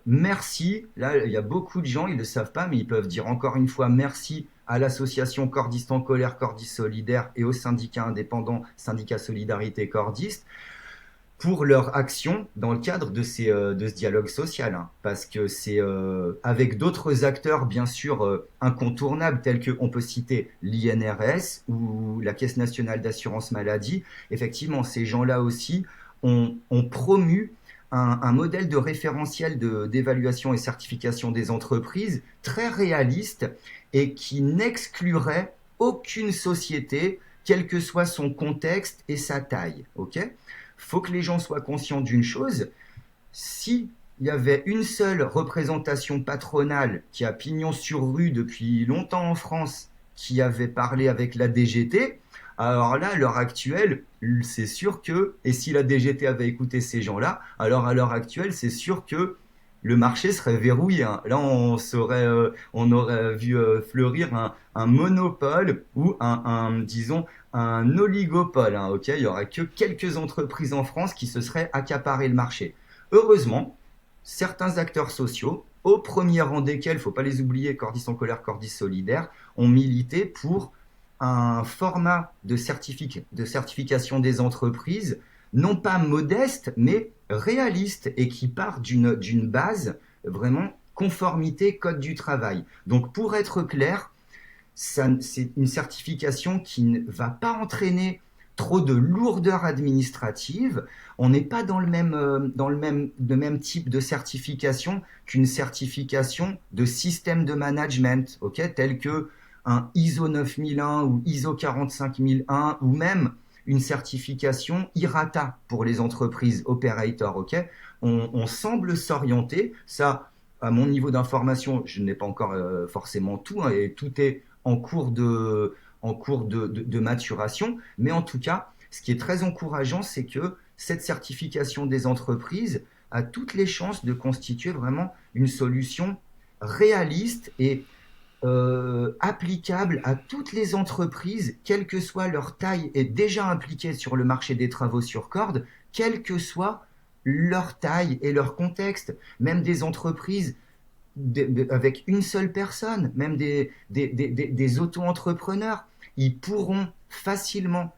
merci, là il y a beaucoup de gens, ils ne le savent pas, mais ils peuvent dire encore une fois merci à l'association Cordistes en colère, Cordistes solidaires et au syndicat indépendant, syndicat Solidarité Cordiste, pour leur action dans le cadre de ce dialogue social, hein. Parce que c'est avec d'autres acteurs bien sûr incontournables tels que on peut citer l'INRS ou la Caisse nationale d'assurance maladie. Effectivement, ces gens-là aussi ont promu un modèle de référentiel d'évaluation et certification des entreprises très réaliste et qui n'exclurait aucune société, quel que soit son contexte et sa taille. Ok ? Faut que les gens soient conscients d'une chose, si il y avait une seule représentation patronale qui a pignon sur rue depuis longtemps en France, qui avait parlé avec la DGT, alors là, à l'heure actuelle, c'est sûr que, et si la DGT avait écouté ces gens-là, alors à l'heure actuelle, c'est sûr que le marché serait verrouillé, hein. Là, on aurait vu fleurir un monopole ou disons, un oligopole, hein, ok. Il y aurait que quelques entreprises en France qui se seraient accaparées le marché. Heureusement, certains acteurs sociaux, au premier rang desquels, il ne faut pas les oublier, Cordis en colère, Cordis solidaire, ont milité pour un format de certification des entreprises, non pas modeste, mais réaliste et qui part d'une base vraiment conformité code du travail. Donc pour être clair, c'est une certification qui ne va pas entraîner trop de lourdeur administrative. On n'est pas dans le même type de certification qu'une certification de système de management, ok, tel que un ISO 9001 ou ISO 45001 ou même une certification IRATA pour les entreprises operator, ok. On semble s'orienter, ça, à mon niveau d'information, je n'ai pas encore forcément tout, hein, et tout est en cours de maturation. Mais en tout cas, ce qui est très encourageant, c'est que cette certification des entreprises a toutes les chances de constituer vraiment une solution réaliste et applicable à toutes les entreprises, quelle que soit leur taille, et déjà impliquées sur le marché des travaux sur corde, quelle que soit leur taille et leur contexte. Même des entreprises avec une seule personne, même des auto-entrepreneurs, ils pourront facilement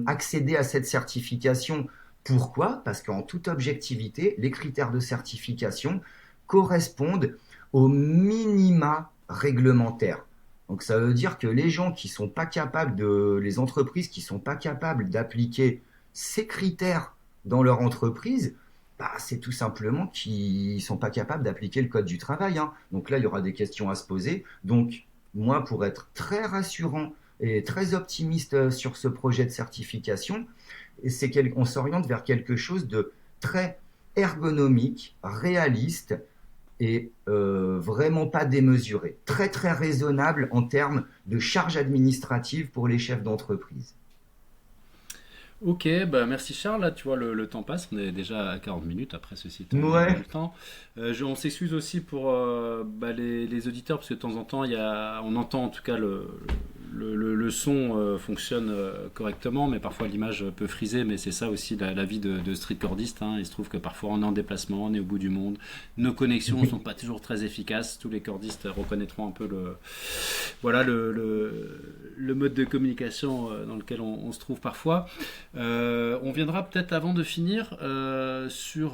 accéder à cette certification. Pourquoi ? Parce qu'en toute objectivité, les critères de certification correspondent aux minima réglementaires. Donc ça veut dire que les gens qui sont pas capables les entreprises qui sont pas capables d'appliquer ces critères dans leur entreprise, bah, c'est tout simplement qu'ils sont pas capables d'appliquer le code du travail, hein. Donc là, il y aura des questions à se poser. Donc moi, pour être très rassurant et très optimiste sur ce projet de certification, c'est qu'on s'oriente vers quelque chose de très ergonomique, réaliste, et vraiment pas démesuré. Très très raisonnable en termes de charges administratives pour les chefs d'entreprise. Ok, bah merci Charles. Là, tu vois, le temps passe. On est déjà à 40 minutes. Après, ceci étant, on a Ouais. le temps. On s'excuse aussi pour les auditeurs, parce que de temps en temps, on entend en tout cas le son fonctionne correctement, mais parfois l'image peut friser. Mais c'est ça aussi la vie de street cordiste, hein. Il se trouve que parfois on est en déplacement, on est au bout du monde. Nos connexions ne sont pas toujours très efficaces. Tous les cordistes reconnaîtront un peu voilà, le mode de communication dans lequel on se trouve parfois. On viendra peut-être avant de finir sur.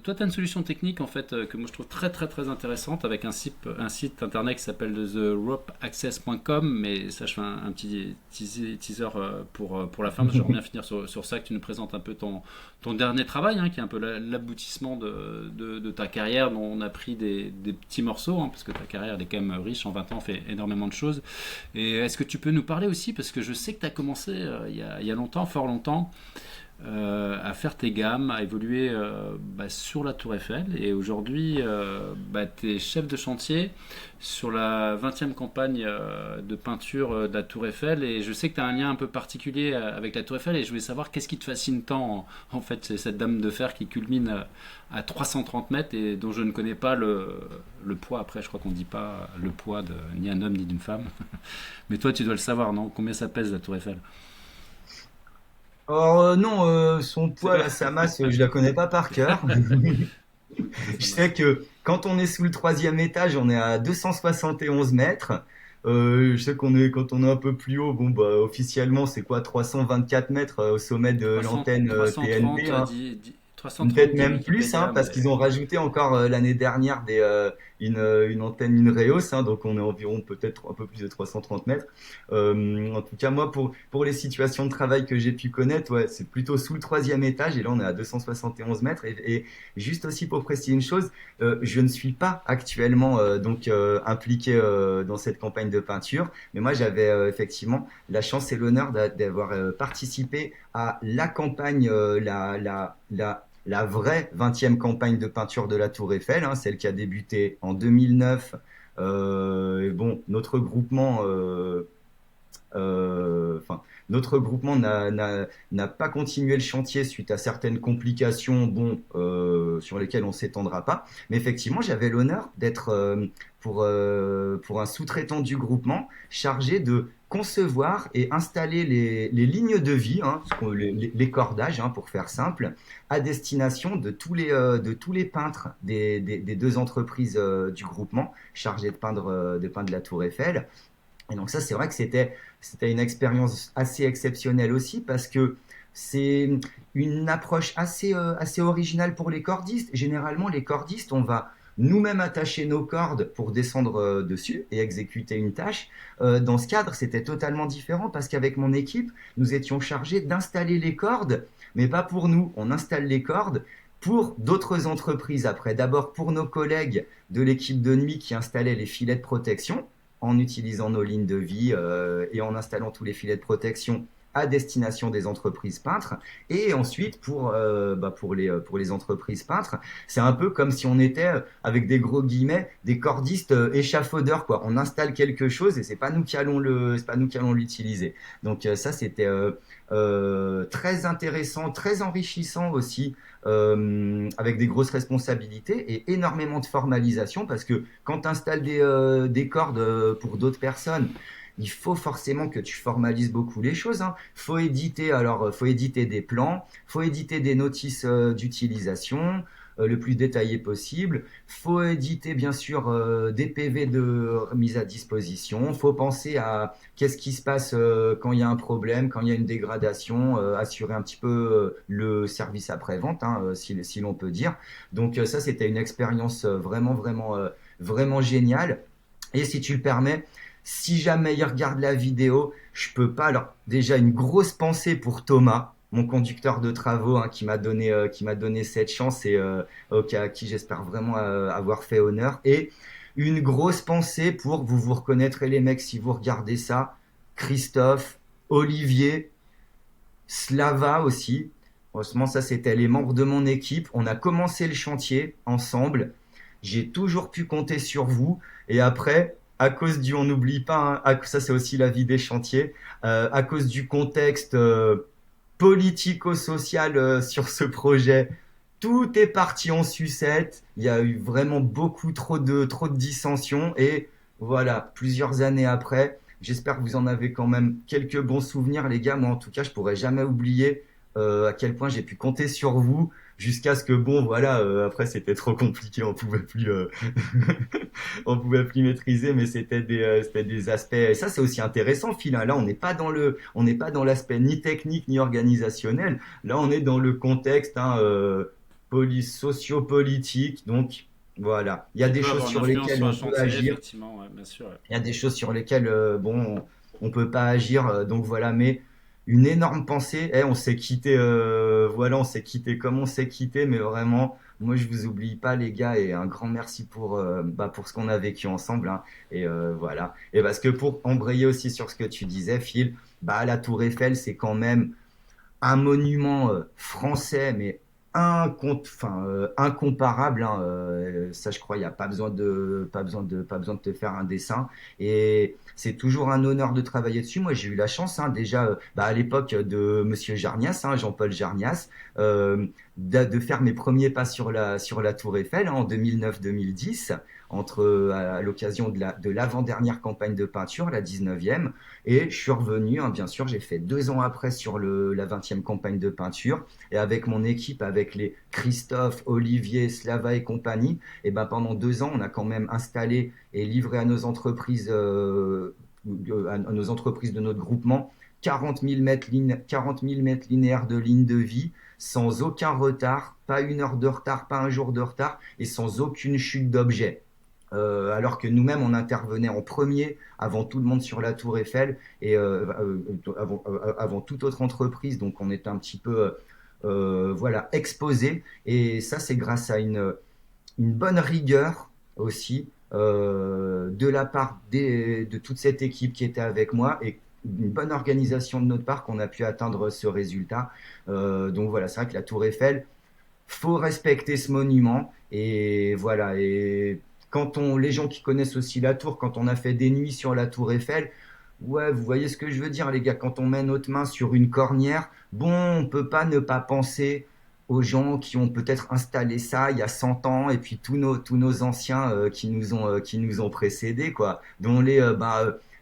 Toi, tu as une solution technique en fait que moi je trouve très très très intéressante avec un site internet qui s'appelle theropeaccess.com. Mais ça, je fais un petit teaser pour la fin. Parce que j'aimerais bien finir sur ça, que tu nous présentes un peu ton dernier travail, hein, qui est un peu l'aboutissement de ta carrière, dont on a pris des petits morceaux, hein, parce que ta carrière elle est quand même riche. En 20 ans, on fait énormément de choses. Et est-ce que tu peux nous parler aussi, parce que je sais que tu as commencé il y a longtemps, fort longtemps, à faire tes gammes, à évoluer sur la Tour Eiffel. Et aujourd'hui, tu es chef de chantier sur la 20e campagne de peinture de la Tour Eiffel. Et je sais que tu as un lien un peu particulier avec la Tour Eiffel. Et je voulais savoir qu'est-ce qui te fascine tant. En fait, c'est cette dame de fer qui culmine à 330 mètres et dont je ne connais pas le poids. Après, je crois qu'on ne dit pas le poids ni un homme ni d'une femme. Mais toi, tu dois le savoir, non? Combien ça pèse la Tour Eiffel? Alors non, son C'est poids, pas. là, sa masse, je la connais pas par cœur. Ok, Je ça sais marche. que quand on est sous le troisième étage, on est à 271 mètres. Je sais quand on est un peu plus haut, bon bah officiellement c'est quoi 324 mètres au sommet de 300, l'antenne TNT, 330, hein. dit, 330 Peut-être dit même plus, hein, Wikipédia, parce qu'ils ont mais rajouté encore l'année dernière une antenne Inreos, hein, donc on est environ peut-être un peu plus de 330 mètres. En tout cas, moi, pour les situations de travail que j'ai pu connaître, ouais, c'est plutôt sous le troisième étage, et là on est à 271 mètres. Et juste aussi pour préciser une chose, je ne suis pas actuellement impliqué dans cette campagne de peinture, mais moi j'avais effectivement la chance et l'honneur d'avoir participé à la campagne, la vraie 20e campagne de peinture de la Tour Eiffel, hein, celle qui a débuté en 2009. Et bon, notre groupement n'a pas continué le chantier suite à certaines complications, bon, sur lesquelles on s'étendra pas. Mais effectivement, j'avais l'honneur d'être pour un sous-traitant du groupement chargé de concevoir et installer les lignes de vie, hein, les cordages, hein, pour faire simple, à destination de tous les peintres des deux entreprises du groupement chargées de peindre la Tour Eiffel. Et donc ça, c'est vrai que c'était une expérience assez exceptionnelle aussi parce que c'est une approche assez originale pour les cordistes. Généralement, les cordistes, on va nous-mêmes attacher nos cordes pour descendre dessus et exécuter une tâche. Dans ce cadre, c'était totalement différent parce qu'avec mon équipe, nous étions chargés d'installer les cordes, mais pas pour nous. On installe les cordes pour d'autres entreprises après. D'abord pour nos collègues de l'équipe de nuit qui installaient les filets de protection en utilisant nos lignes de vie et en installant tous les filets de protection à destination des entreprises peintres. Et ensuite, pour les entreprises peintres, c'est un peu comme si on était, avec des gros guillemets, des cordistes échafaudeurs, quoi. On installe quelque chose et c'est pas nous qui allons l'utiliser. Donc ça, c'était très intéressant, très enrichissant aussi, avec des grosses responsabilités et énormément de formalisation parce que quand tu installes des cordes pour d'autres personnes, il faut forcément que tu formalises beaucoup les choses, hein. Faut éditer des plans, faut éditer des notices d'utilisation le plus détaillé possible. Faut éditer bien sûr des PV de mise à disposition. Faut penser à qu'est-ce qui se passe quand il y a un problème, quand il y a une dégradation, assurer un petit peu le service après-vente, hein, si l'on peut dire. Donc ça, c'était une expérience vraiment géniale. Et si tu le permets, si jamais il regarde la vidéo, je peux pas. Alors déjà une grosse pensée pour Thomas, mon conducteur de travaux, hein, qui m'a donné cette chance et à qui j'espère vraiment avoir fait honneur. Et une grosse pensée pour, vous vous reconnaîtrez les mecs si vous regardez ça, Christophe, Olivier, Slava aussi. Franchement, ça c'était les membres de mon équipe. On a commencé le chantier ensemble. j'ai toujours pu compter sur vous. Et après, à cause du, on n'oublie pas, hein, ça c'est aussi la vie des chantiers, à cause du contexte politico-social sur ce projet, tout est parti en sucette. Il y a eu vraiment beaucoup trop de dissensions. Et voilà, plusieurs années après, j'espère que vous en avez quand même quelques bons souvenirs, les gars. Moi, en tout cas, je pourrais jamais oublier à quel point j'ai pu compter sur vous. Jusqu'à ce que, bon, voilà, après c'était trop compliqué, on pouvait plus, on pouvait plus maîtriser, mais c'était des aspects. Et ça, c'est aussi intéressant, Phil, hein. Là, on n'est pas dans l'aspect ni technique ni organisationnel. Là, on est dans le contexte, hein, socio-politique. Donc, voilà. Il y a Qui des peut choses avoir une sur influence lesquelles sur un on peut chantier, agir. effectivement, ouais, bien sûr. Ouais. Il y a des choses sur lesquelles, bon, on peut pas agir. Donc voilà, mais une énorme pensée. On s'est quitté, voilà, on s'est quitté comme on s'est quitté, mais vraiment, moi je vous oublie pas les gars et un grand merci pour ce qu'on a vécu ensemble, hein. Et voilà. Et parce que pour embrayer aussi sur ce que tu disais, Phil, bah la Tour Eiffel, c'est quand même un monument français, mais incomparable, hein. Ça, je crois, il n'y a pas besoin de te faire un dessin. Et c'est toujours un honneur de travailler dessus. Moi, j'ai eu la chance, hein, déjà, à l'époque de Monsieur Jarnias, hein, Jean-Paul Jarnias, de faire mes premiers pas sur la Tour Eiffel, hein, en 2009-2010, à l'occasion de l'avant-dernière campagne de peinture, la 19e. Et je suis revenu, hein, bien sûr, j'ai fait 2 ans après sur la 20e campagne de peinture. Et avec mon équipe, avec les Christophe, Olivier, Slava et compagnie, et ben pendant 2 ans, on a quand même installé et livré à nos entreprises de notre groupement 40 000 mètres linéaires de lignes de vie, sans aucun retard, pas une heure de retard, pas un jour de retard, et sans aucune chute d'objet. Alors que nous-mêmes, on intervenait en premier, avant tout le monde sur la Tour Eiffel, et avant toute autre entreprise, donc on était un petit peu voilà, exposé. Et ça, c'est grâce à une bonne rigueur aussi de la part de toute cette équipe qui était avec moi, et une bonne organisation de notre part qu'on a pu atteindre ce résultat. Donc voilà, c'est vrai que la Tour Eiffel, faut respecter ce monument. Et voilà. Et les gens qui connaissent aussi la tour, quand on a fait des nuits sur la Tour Eiffel, ouais, vous voyez ce que je veux dire, les gars. Quand on met notre main sur une cornière, bon, on peut pas ne pas penser aux gens qui ont peut-être installé ça il y a 100 ans, et puis tous nos anciens qui nous ont précédés, quoi, dont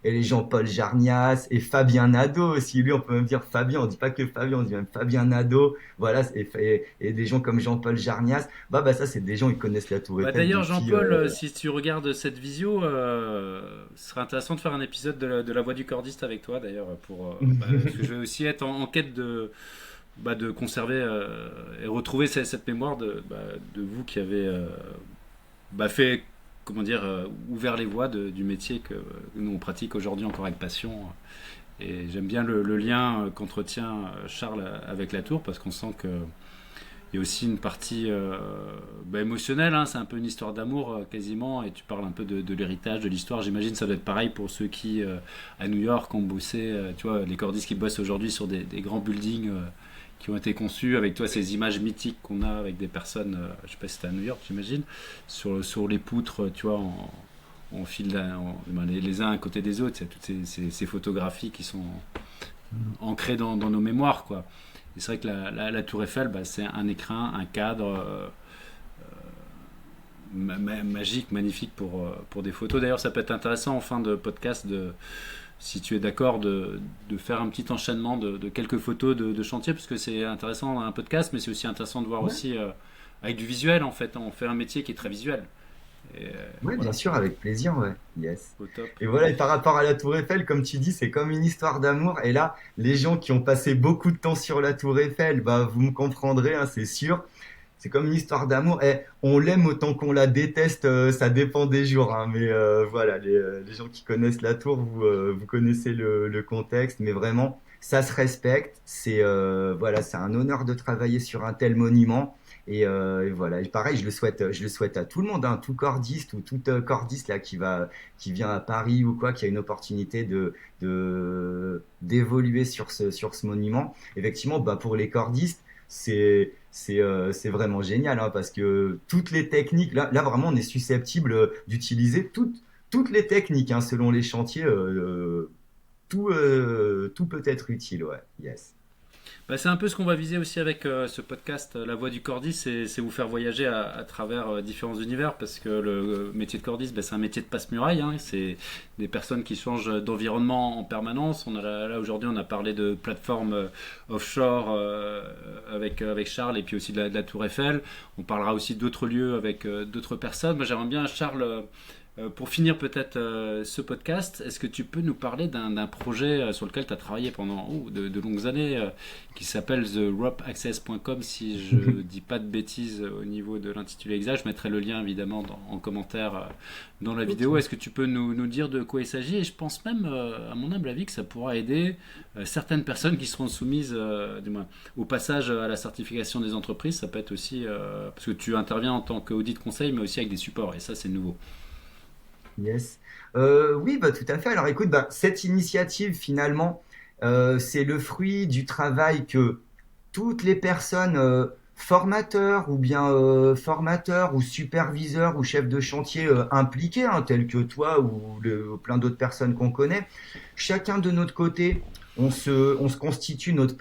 et les Jean-Paul Jarnias et Fabien Nadeau aussi. Lui, on peut même dire Fabien, on dit pas que Fabien, on dit même Fabien Nadeau. Voilà, et des gens comme Jean-Paul Jarnias, ça, c'est des gens, ils connaissent la Tour Bah, Eiffel d'ailleurs, depuis. Jean-Paul, si tu regardes cette visio, ce serait intéressant de faire un épisode de la voix du cordiste avec toi, d'ailleurs, parce que je vais aussi être en quête de conserver et retrouver cette mémoire de vous qui avez fait, comment dire, ouvert les voies du métier que nous on pratique aujourd'hui encore avec passion. Et j'aime bien le lien qu'entretient Charles avec la tour, parce qu'on sent que il y a aussi une partie émotionnelle, hein. C'est un peu une histoire d'amour quasiment, et tu parles un peu de l'héritage, de l'histoire. J'imagine que ça doit être pareil pour ceux qui, à New York, ont bossé, tu vois, les cordistes qui bossent aujourd'hui sur des grands buildings qui ont été conçus avec toi, ces images mythiques qu'on a avec des personnes, je sais pas si c'était à New York, j'imagine, sur les poutres, tu vois, en fil, les uns à côté des autres. Il y a toutes ces photographies qui sont ancrées dans nos mémoires, quoi. Et c'est vrai que la Tour Eiffel, c'est un écrin, un cadre magique, magnifique pour des photos. D'ailleurs, ça peut être intéressant en fin de podcast, si tu es d'accord, de faire un petit enchaînement de quelques photos de chantier, parce que c'est intéressant dans un podcast, mais c'est aussi intéressant de voir Ouais. aussi avec du visuel, en fait. On fait un métier qui est très visuel. Et Ouais, bien voilà, sûr, avec plaisir, ouais. Yes. au top. Et voilà, et par rapport à la Tour Eiffel, comme tu dis, c'est comme une histoire d'amour. Et là, les gens qui ont passé beaucoup de temps sur la Tour Eiffel, vous me comprendrez, hein, c'est sûr. C'est comme une histoire d'amour. Et on l'aime autant qu'on la déteste, ça dépend des jours, hein. Mais voilà, les gens qui connaissent la Tour, vous connaissez le contexte. Mais vraiment, ça se respecte. Voilà, c'est un honneur de travailler sur un tel monument. Et voilà, et pareil, je le souhaite à tout le monde, hein, tout cordiste ou toute cordiste là qui vient à Paris ou quoi, qui a une opportunité d'évoluer sur ce monument. Effectivement, pour les cordistes, c'est vraiment génial, hein, parce que toutes les techniques, là vraiment, on est susceptible d'utiliser toutes les techniques, hein, selon les chantiers. Tout peut être utile, ouais. Yes. Bah, c'est un peu ce qu'on va viser aussi avec ce podcast, La Voix du Cordiste, c'est vous faire voyager à travers différents univers, parce que le métier de cordiste, bah, c'est un métier de passe-muraille, hein, c'est des personnes qui changent d'environnement en permanence. Là aujourd'hui, on a parlé de plateformes offshore avec Charles, et puis aussi de la Tour Eiffel. On parlera aussi d'autres lieux avec d'autres personnes. Moi, j'aimerais bien, Charles, pour finir peut-être ce podcast, est-ce que tu peux nous parler d'un projet sur lequel tu as travaillé pendant de longues années, qui s'appelle theropeaccess.com, si je dis pas de bêtises au niveau de l'intitulé exact. Je mettrai le lien évidemment en commentaire dans la Ok. vidéo. Est-ce que tu peux nous dire de quoi il s'agit? Et je pense même, à mon humble avis, que ça pourra aider certaines personnes qui seront soumises du moins, au passage à la certification des entreprises. Ça peut être aussi, parce que tu interviens en tant qu'audit conseil, mais aussi avec des supports, et ça c'est nouveau. Yes. Oui, bah, tout à fait. Alors écoute, bah, cette initiative, finalement, c'est le fruit du travail que toutes les personnes, formateurs ou bien formateurs ou superviseurs ou chefs de chantier impliqués, hein, tels que toi ou plein d'autres personnes qu'on connaît, chacun de notre côté, on se constitue notre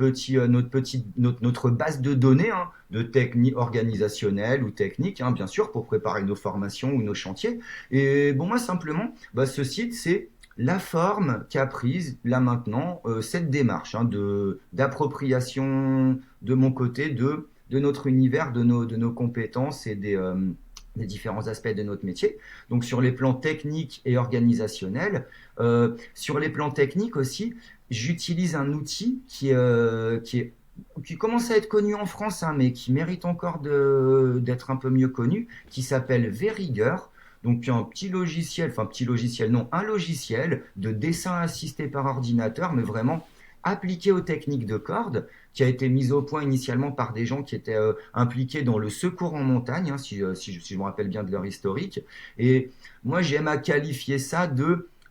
base de données, hein, de techniques organisationnelles ou techniques, hein, bien sûr, pour préparer nos formations ou nos chantiers. Et bon, moi, simplement, bah, ce site, c'est la forme qu'a prise là maintenant cette démarche, hein, d'appropriation de mon côté de notre univers, de nos compétences et des différents aspects de notre métier. Donc sur les plans techniques et organisationnels, sur les plans techniques aussi, j'utilise un outil qui commence à être connu en France, hein, mais qui mérite encore d'être un peu mieux connu, qui s'appelle Verrigueur. Donc un petit logiciel, non, un logiciel de dessin assisté par ordinateur, mais vraiment appliqué aux techniques de corde, qui a été mis au point initialement par des gens qui étaient impliqués dans le secours en montagne, hein, si je me rappelle bien de leur historique. Et moi, j'aime à qualifier ça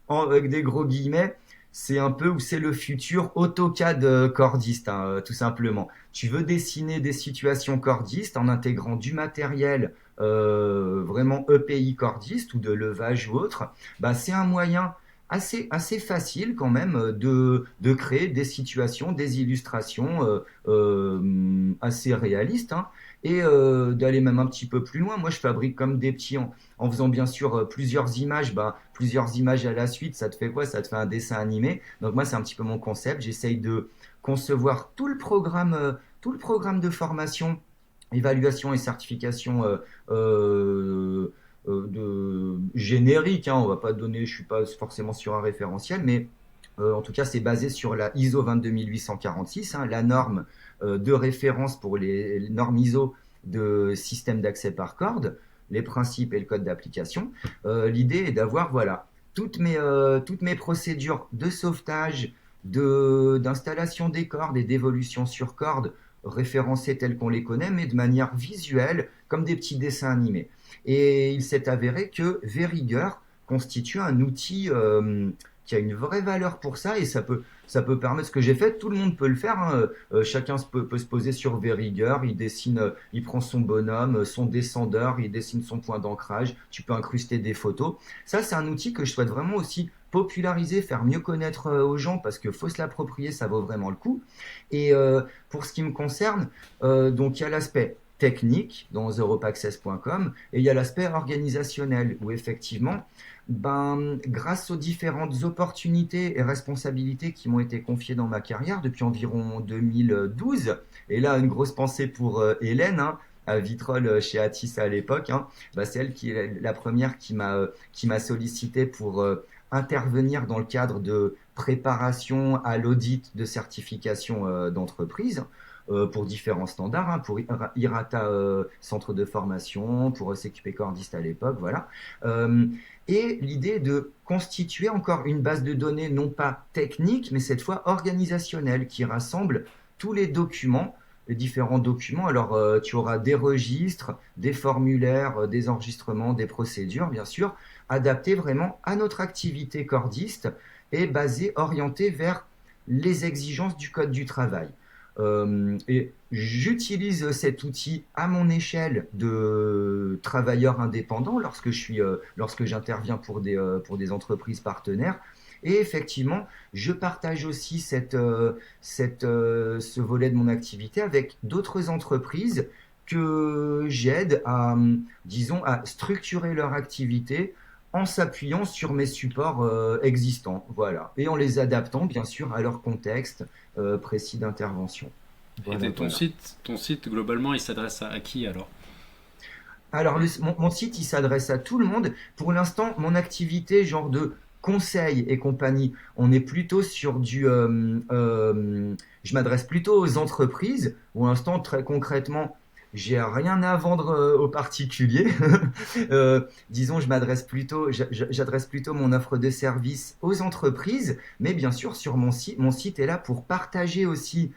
avec des gros guillemets, c'est un peu où c'est le futur AutoCAD cordiste, hein, tout simplement. Tu veux dessiner des situations cordistes en intégrant du matériel vraiment EPI cordiste ou de levage ou autre, bah, c'est un moyen assez facile quand même de créer des situations, des illustrations assez réalistes, hein, et d'aller même un petit peu plus loin. Moi, je fabrique comme des petits en faisant bien sûr plusieurs images, bah, plusieurs images à la suite, ça te fait quoi? Ça te fait un dessin animé. Donc moi, c'est un petit peu mon concept. J'essaye de concevoir tout le programme de formation, évaluation et certification générique, hein, on va pas donner, je suis pas forcément sur un référentiel, mais en tout cas c'est basé sur la ISO 22846, hein, la norme de référence pour les normes ISO de système d'accès par corde, les principes et le code d'application. L'idée est d'avoir voilà toutes mes procédures de sauvetage, d'installation des cordes et d'évolution sur corde référencées telles qu'on les connaît, mais de manière visuelle, comme des petits dessins animés. Et il s'est avéré que Verrigueur constitue un outil qui a une vraie valeur pour ça, et ça peut permettre ce que j'ai fait. Tout le monde peut le faire, hein. Chacun peut se poser sur Verrigueur, il dessine, il prend son bonhomme, son descendeur, il dessine son point d'ancrage. Tu peux incruster des photos. Ça, c'est un outil que je souhaite vraiment aussi populariser, faire mieux connaître aux gens, parce que faut se l'approprier, ça vaut vraiment le coup. Et pour ce qui me concerne, donc il y a l'aspect technique dans europaccess.com et il y a l'aspect organisationnel où effectivement, ben, grâce aux différentes opportunités et responsabilités qui m'ont été confiées dans ma carrière depuis environ 2012, et là une grosse pensée pour Hélène, hein, à Vitrolles chez Atis à l'époque, hein, bah, c'est elle qui est la première qui m'a sollicité pour intervenir dans le cadre de préparation à l'audit de certification d'entreprise pour différents standards, hein, pour IRATA centre de formation, pour CQP cordiste à l'époque, voilà. Euh, et l'idée de constituer encore une base de données non pas technique, mais cette fois organisationnelle, qui rassemble tous les différents documents. Alors, tu auras des registres, des formulaires, des enregistrements, des procédures, bien sûr, adaptés vraiment à notre activité cordiste et basés, orientés vers les exigences du Code du travail. Et j'utilise cet outil à mon échelle de travailleur indépendant lorsque j'interviens pour des entreprises partenaires. Et effectivement, je partage aussi ce volet de mon activité avec d'autres entreprises que j'aide disons, à structurer leur activité en s'appuyant sur mes supports existants, voilà, et en les adaptant bien sûr à leur contexte précis d'intervention. Et Voilà, voilà. ton site, globalement, il s'adresse à qui alors? Alors, mon site, il s'adresse à tout le monde. Pour l'instant, mon activité, genre de conseil et compagnie, on est plutôt sur je m'adresse plutôt aux entreprises. Pour l'instant, très concrètement, j'ai rien à vendre aux particuliers. Disons, j'adresse plutôt mon offre de service aux entreprises. Mais bien sûr, sur mon site est là pour partager aussi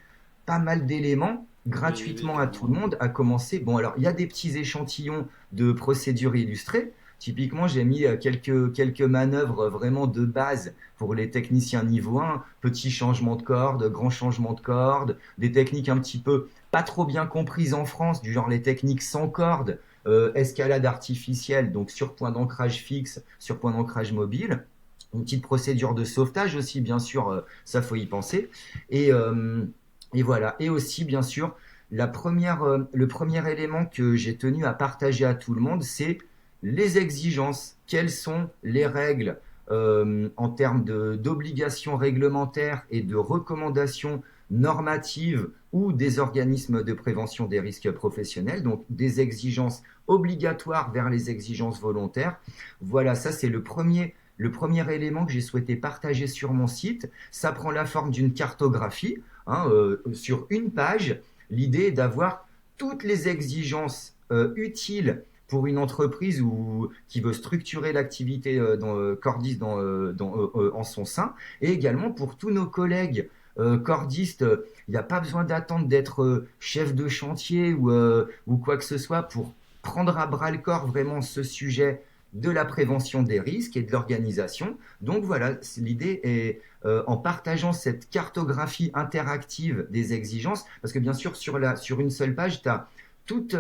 pas mal d'éléments Oui, oui, gratuitement à tout clairement. le monde, à commencer. Bon, alors, il y a des petits échantillons de procédures illustrées. Typiquement, j'ai mis quelques manœuvres vraiment de base pour les techniciens niveau 1. Petit changement de corde, grand changement de corde, des techniques un petit peu pas trop bien comprises en France, du genre les techniques sans corde, escalade artificielle, donc sur point d'ancrage fixe, sur point d'ancrage mobile. Une petite procédure de sauvetage aussi, bien sûr, ça faut y penser. Et, euh, et voilà. Et aussi, bien sûr, le premier élément que j'ai tenu à partager à tout le monde, c'est les exigences. Quelles sont les règles en termes d'obligations réglementaires et de recommandations normatives ou des organismes de prévention des risques professionnels, donc des exigences obligatoires vers les exigences volontaires. Voilà, ça c'est le premier élément que j'ai souhaité partager sur mon site. Ça prend la forme d'une cartographie sur une page. L'idée est d'avoir toutes les exigences utiles pour une entreprise qui veut structurer l'activité Cordis en son sein, et également pour tous nos collègues cordistes. Il n'y a pas besoin d'attendre d'être chef de chantier ou quoi que ce soit pour prendre à bras le corps vraiment ce sujet de la prévention des risques et de l'organisation. Donc voilà, l'idée est en partageant cette cartographie interactive des exigences, parce que bien sûr sur une seule page, tu as toute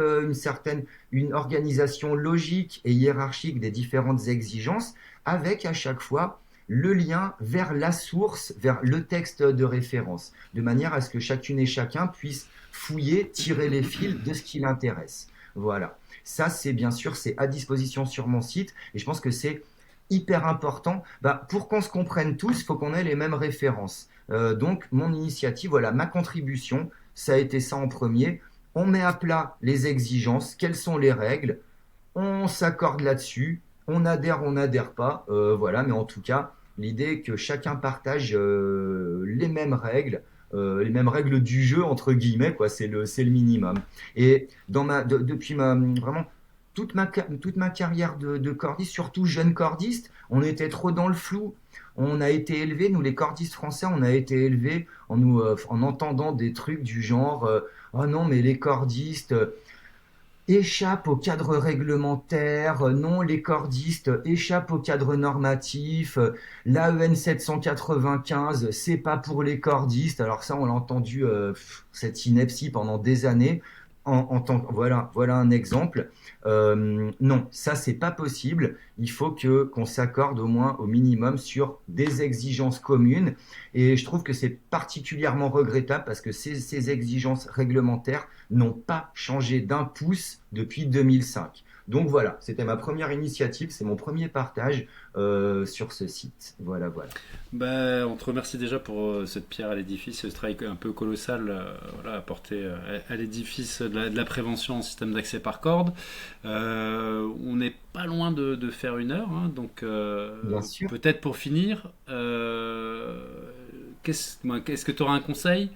une organisation logique et hiérarchique des différentes exigences, avec à chaque fois le lien vers la source, vers le texte de référence, de manière à ce que chacune et chacun puisse fouiller, tirer les fils de ce qui l'intéresse. Voilà. Ça, c'est bien sûr, c'est à disposition sur mon site, et je pense que c'est hyper important. Bah, pour qu'on se comprenne tous, il faut qu'on ait les mêmes références. Donc, mon initiative, voilà, ma contribution, ça a été ça en premier. On met à plat les exigences, quelles sont les règles, on s'accorde là-dessus, on n'adhère pas, voilà, mais en tout cas, l'idée est que chacun partage les mêmes règles du jeu, entre guillemets, quoi, c'est le minimum. Et depuis vraiment toute ma carrière de cordiste, surtout jeune cordiste, on était trop dans le flou. On a été élevés, nous les cordistes français, on a été élevés en entendant des trucs du genre oh non, mais les cordistes échappent au cadre réglementaire, non, les cordistes échappent au cadre normatif, l'AEN 795, c'est pas pour les cordistes. Alors ça, on l'a entendu, cette ineptie pendant des années. Voilà un exemple. Non, ça c'est pas possible. Il faut qu'on s'accorde au moins au minimum sur des exigences communes. Et je trouve que c'est particulièrement regrettable parce que ces exigences réglementaires n'ont pas changé d'un pouce depuis 2005. Donc voilà, c'était ma première initiative, c'est mon premier partage sur ce site. Voilà, voilà. Ben, on te remercie déjà pour cette pierre à l'édifice, ce travail un peu colossal voilà, apporté à l'édifice de la prévention en système d'accès par corde. On n'est pas loin de faire une heure, hein, donc Bien sûr. peut-être pour finir, est-ce que tu auras un conseil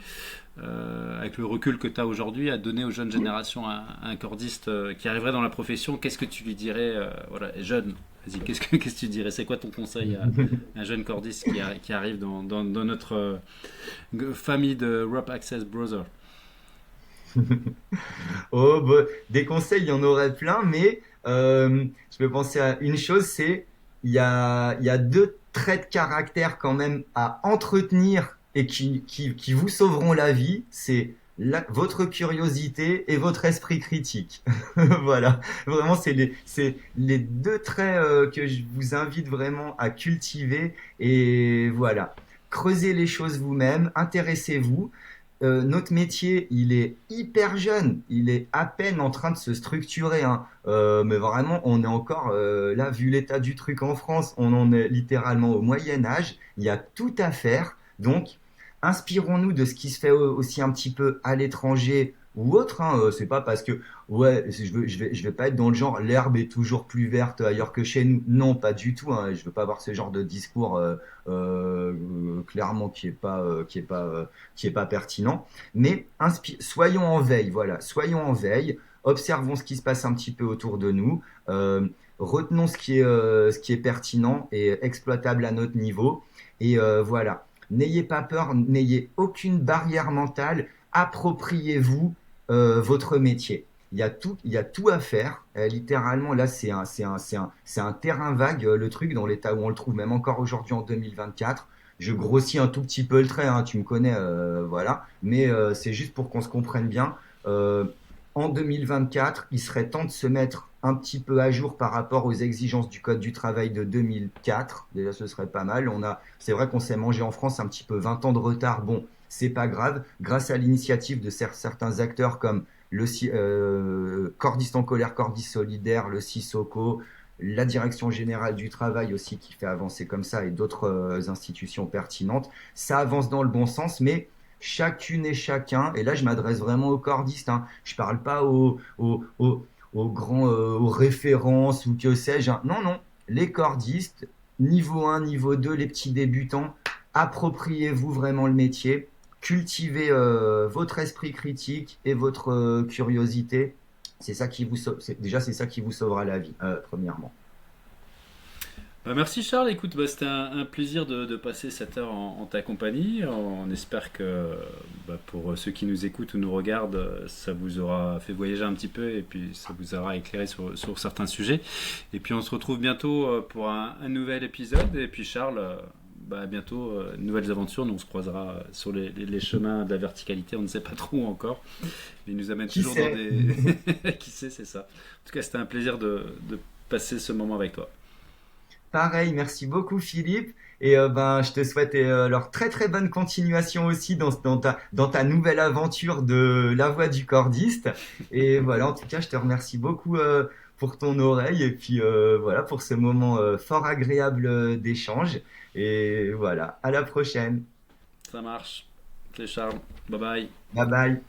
avec le recul que tu as aujourd'hui, à donner aux jeunes générations, un cordiste qui arriverait dans la profession? Qu'est-ce que tu lui dirais, voilà, jeune, vas-y, qu'est-ce que tu dirais? C'est quoi ton conseil à un jeune cordiste qui arrive dans notre famille de Rope Access Brothers? Oh, bah, des conseils, il y en aurait plein, mais je peux penser à une chose, c'est il y a deux traits de caractère quand même à entretenir et qui vous sauveront la vie, c'est votre curiosité et votre esprit critique. Voilà, vraiment, c'est les deux traits que je vous invite vraiment à cultiver. Et voilà, creusez les choses vous-même, intéressez-vous. Notre métier, il est hyper jeune, il est à peine en train de se structurer, hein. Mais vraiment, on est encore là, vu l'état du truc en France, on en est littéralement au Moyen Âge. Il y a tout à faire. Donc, inspirons-nous de ce qui se fait aussi un petit peu à l'étranger ou autre, hein. C'est pas parce que ouais, je vais pas être dans le genre l'herbe est toujours plus verte ailleurs que chez nous. Non, pas du tout, hein. Je veux pas avoir ce genre de discours clairement qui est pas pertinent. Mais soyons en veille, voilà, soyons en veille. Observons ce qui se passe un petit peu autour de nous. Retenons ce qui est pertinent et exploitable à notre niveau. Et voilà. N'ayez pas peur, n'ayez aucune barrière mentale. Appropriez-vous votre métier. Il y a tout à faire. Littéralement, là, c'est un terrain vague, le truc, dans l'état où on le trouve, même encore aujourd'hui en 2024. Je grossis un tout petit peu le trait, hein, tu me connais, voilà. Mais c'est juste pour qu'on se comprenne bien. Euh, En 2024, il serait temps de se mettre un petit peu à jour par rapport aux exigences du Code du travail de 2004. Déjà, ce serait pas mal. C'est vrai qu'on s'est mangé en France un petit peu 20 ans de retard. Bon, c'est pas grave. Grâce à l'initiative de certains acteurs comme Cordistes en colère, Cordistes solidaires, le CISOCO, la Direction générale du travail aussi qui fait avancer comme ça et d'autres institutions pertinentes. Ça avance dans le bon sens, mais chacune et chacun, et là je m'adresse vraiment aux cordistes, hein, je parle pas aux grands, aux références ou que sais-je, hein. Non, non, les cordistes, niveau 1, niveau 2, les petits débutants, appropriez-vous vraiment le métier, cultivez votre esprit critique et votre curiosité. C'est ça qui déjà c'est ça qui vous sauvera la vie, premièrement. Bah, merci Charles, écoute, bah, c'était un plaisir de passer cette heure en ta compagnie. On espère que bah, pour ceux qui nous écoutent ou nous regardent, ça vous aura fait voyager un petit peu et puis ça vous aura éclairé sur certains sujets. Et puis on se retrouve bientôt pour un nouvel épisode. Et puis Charles, bah, à bientôt, nouvelles aventures. Nous on se croisera sur les chemins de la verticalité, on ne sait pas trop encore. Mais ils nous amènent Qui toujours dans sait? des... Qui sait, c'est ça. En tout cas, c'était un plaisir de passer ce moment avec toi. Pareil, merci beaucoup Philippe. Et ben, je te souhaite alors très très bonne continuation aussi dans ta nouvelle aventure de la voix du cordiste. Et voilà, en tout cas, je te remercie beaucoup pour ton oreille et puis voilà pour ce moment fort agréable d'échange. Et voilà, à la prochaine. Ça marche. C'est Charles. Bye bye. Bye bye.